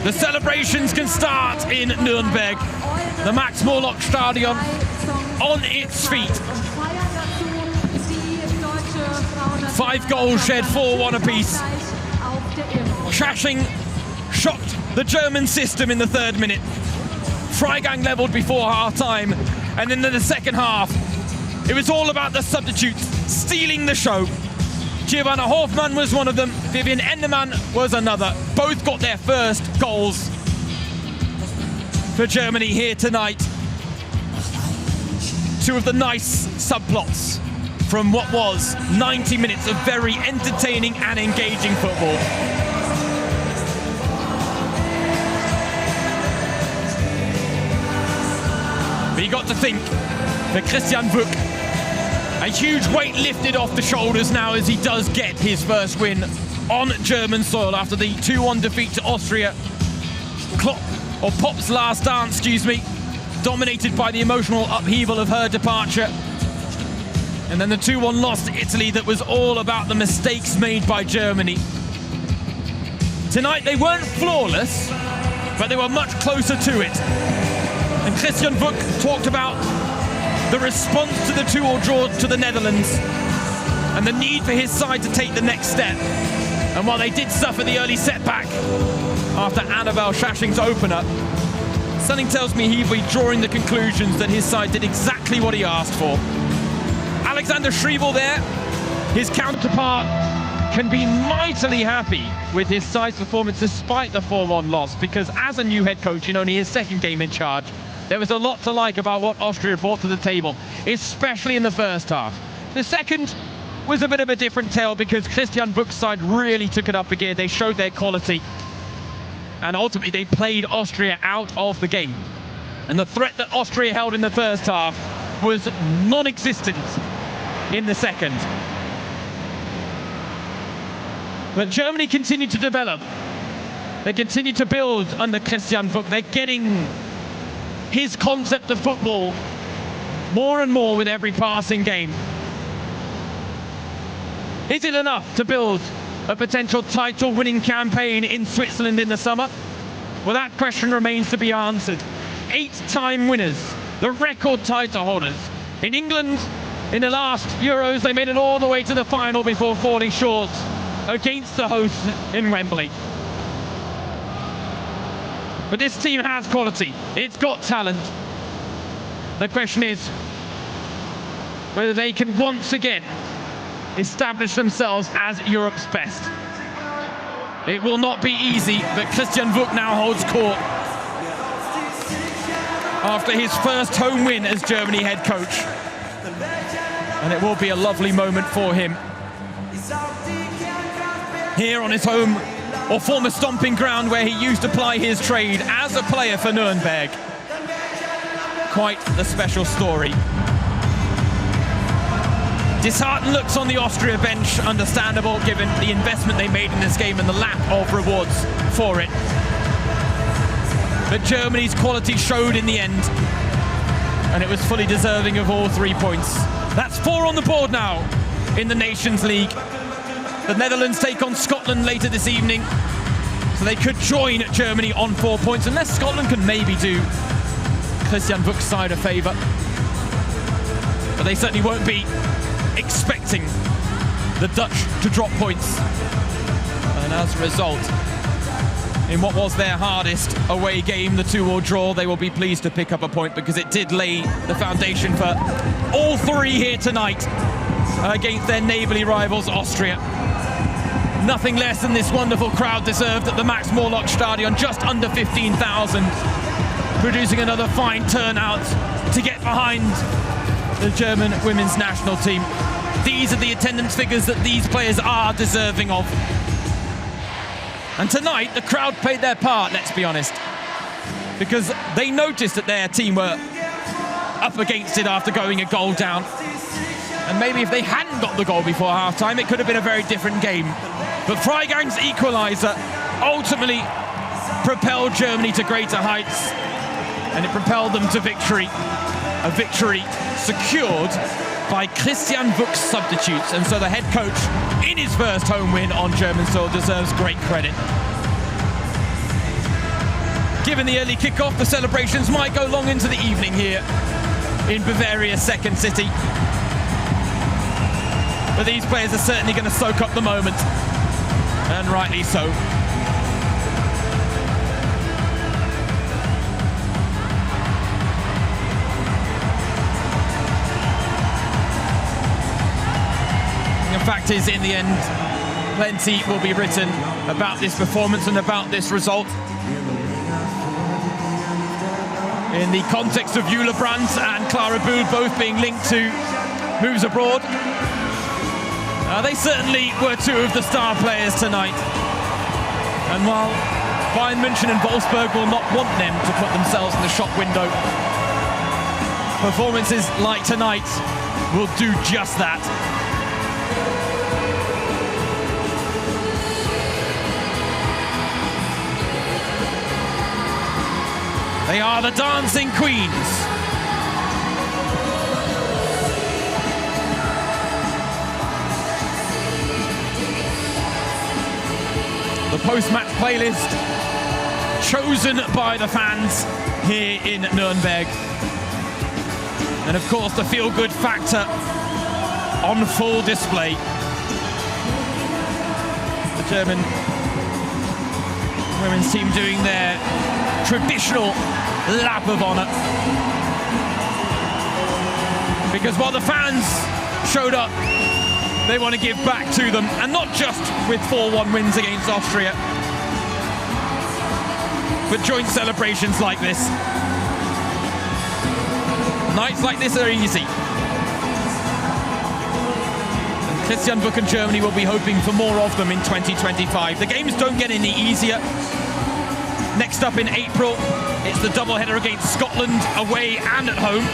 The celebrations can start in Nuremberg. The Max-Morlock Stadion on its feet. 5 goals shed, 4-1 apiece. Trashing shocked the German system in the 3rd minute. Freigang levelled before half-time, and then in the second half, it was all about the substitutes stealing the show. Giovanna Hofmann was one of them, Vivian Endermann was another. Both got their first goals for Germany here tonight. 2 of the nice subplots from what was 90 minutes of very entertaining and engaging football. But you got to think that Christian Wück, a huge weight lifted off the shoulders now as he does get his first win on German soil after the 2-1 defeat to Austria. Pop's last dance, dominated by the emotional upheaval of her departure. And then the 2-1 loss to Italy that was all about the mistakes made by Germany. Tonight they weren't flawless, but they were much closer to it. And Christian Wück talked about the response to the 2-2 draw to the Netherlands, and the need for his side to take the next step. And while they did suffer the early setback after Annabelle Shashing's opener, something tells me he'll be drawing the conclusions that his side did exactly what he asked for. Alexander Shrivel there, his counterpart, can be mightily happy with his side's performance despite the 4-1 loss, because as a new head coach in only his second game in charge, there was a lot to like about what Austria brought to the table, especially in the first half. The second was a bit of a different tale because Christian Buch's side really took it up a gear. They showed their quality, and ultimately they played Austria out of the game. And the threat that Austria held in the first half was non-existent in the second. But Germany continued to develop. They continued to build under Christian Buch. They're getting his concept of football more and more with every passing game. Is it enough to build a potential title-winning campaign in Switzerland in the summer? Well, that question remains to be answered. 8-time winners, the record title holders. In England, in the last Euros, they made it all the way to the final before falling short against the hosts in Wembley. But this team has quality. It's got talent. The question is whether they can once again establish themselves as Europe's best. It will not be easy, but Christian Buch now holds court after his first home win as Germany head coach. And it will be a lovely moment for him here on his home or former stomping ground where he used to ply his trade as a player for Nuremberg. Quite the special story. Disheartened looks on the Austria bench, understandable given the investment they made in this game and the lack of rewards for it. But Germany's quality showed in the end, and it was fully deserving of all 3 points. That's 4 on the board now in the Nations League. The Netherlands take on Scotland later this evening, so they could join Germany on 4 points, unless Scotland can maybe do Christian Buch's side a favour. But they certainly won't be expecting the Dutch to drop points. And as a result, in what was their hardest away game, the 2-2 draw, they will be pleased to pick up a point because it did lay the foundation for all 3 here tonight against their neighbourly rivals, Austria. Nothing less than this wonderful crowd deserved at the Max Morlock Stadion, just under 15,000, producing another fine turnout to get behind the German women's national team. These are the attendance figures that these players are deserving of. And tonight, the crowd played their part, let's be honest, because they noticed that their team were up against it after going a goal down. And maybe if they hadn't got the goal before half-time, it could have been a very different game. But Freigang's equaliser ultimately propelled Germany to greater heights, and it propelled them to victory. A victory secured by Christian Buch's substitutes, and so the head coach in his first home win on German soil deserves great credit. Given the early kickoff, the celebrations might go long into the evening here in Bavaria's second city. But these players are certainly going to soak up the moment, and rightly so. The fact is, in the end, plenty will be written about this performance and about this result. In the context of Jule Brandt and Clara Bühl both being linked to moves abroad, they certainly were 2 of the star players tonight. And while Bayern München and Wolfsburg will not want them to put themselves in the shop window, performances like tonight will do just that. They are the Dancing Queens. The post-match playlist chosen by the fans here in Nuremberg. And of course, the feel-good factor on full display. The German women's team doing their traditional lap of honor. Because while the fans showed up, they want to give back to them, and not just with 4-1 wins against Austria, but joint celebrations like this. Nights like this are easy. And Christian Buck and Germany will be hoping for more of them in 2025. The games don't get any easier. Next up in April, it's the doubleheader against Scotland, away and at home.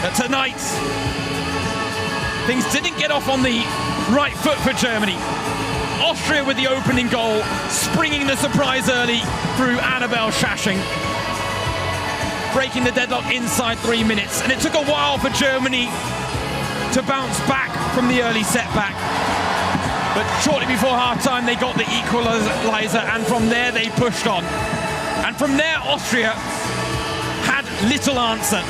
But tonight, things didn't get off on the right foot for Germany. Austria with the opening goal, springing the surprise early through Annabelle Schaching, breaking the deadlock inside 3 minutes. And it took a while for Germany to bounce back from the early setback. But shortly before half-time, they got the equaliser, and from there they pushed on. And from there, Austria had little answer.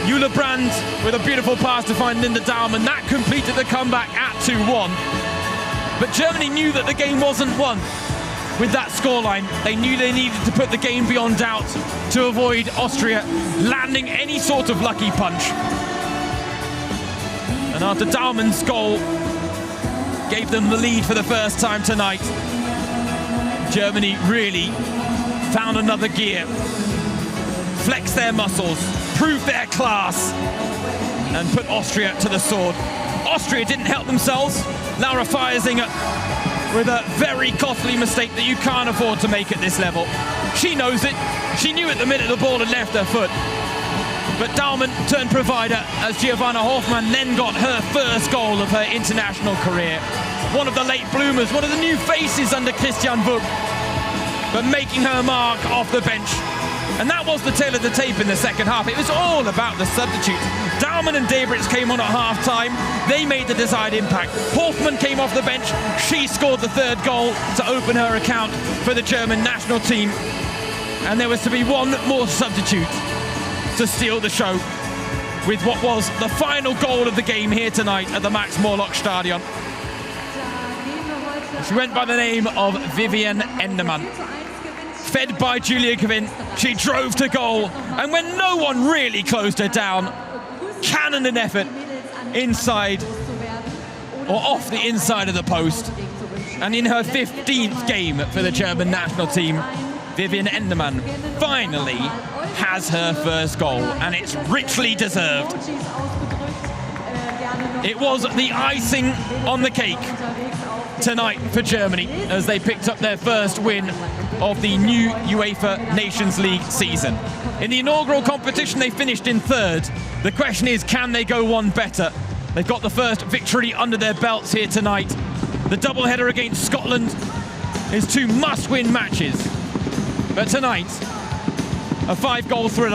Jule Brand with a beautiful pass to find Linda Daumann. That completed the comeback at 2-1. But Germany knew that the game wasn't won with that scoreline. They knew they needed to put the game beyond doubt to avoid Austria landing any sort of lucky punch. And after Daumann's goal gave them the lead for the first time tonight, Germany really found another gear, flexed their muscles, proved their class, and put Austria to the sword. Austria didn't help themselves. Laura Feiersinger with a very costly mistake that you can't afford to make at this level. She knows it. She knew at the minute the ball had left her foot. But Daumann turned provider as Giovanna Hoffmann then got her first goal of her international career. One of the late bloomers, one of the new faces under Christian Buck, but making her mark off the bench. And that was the tail of the tape in the second half. It was all about the substitutes. Daumann and Debritz came on at half-time. They made the desired impact. Hoffmann came off the bench. She scored the third goal to open her account for the German national team. And there was to be one more substitute to steal the show with what was the final goal of the game here tonight at the Max Morlock Stadion. She went by the name of Vivian Endermann. Fed by Julia Kvinn, she drove to goal, and when no one really closed her down, cannoned an effort inside or off the inside of the post. And in her 15th game for the German national team, Vivian Endermann finally has her first goal, and it's richly deserved. It was the icing on the cake tonight for Germany as they picked up their first win of the new UEFA Nations League season. In the inaugural competition, they finished in third. The question is, can they go one better? They've got the first victory under their belts here tonight. The doubleheader against Scotland is two must-win matches. But tonight, a 5-goal thriller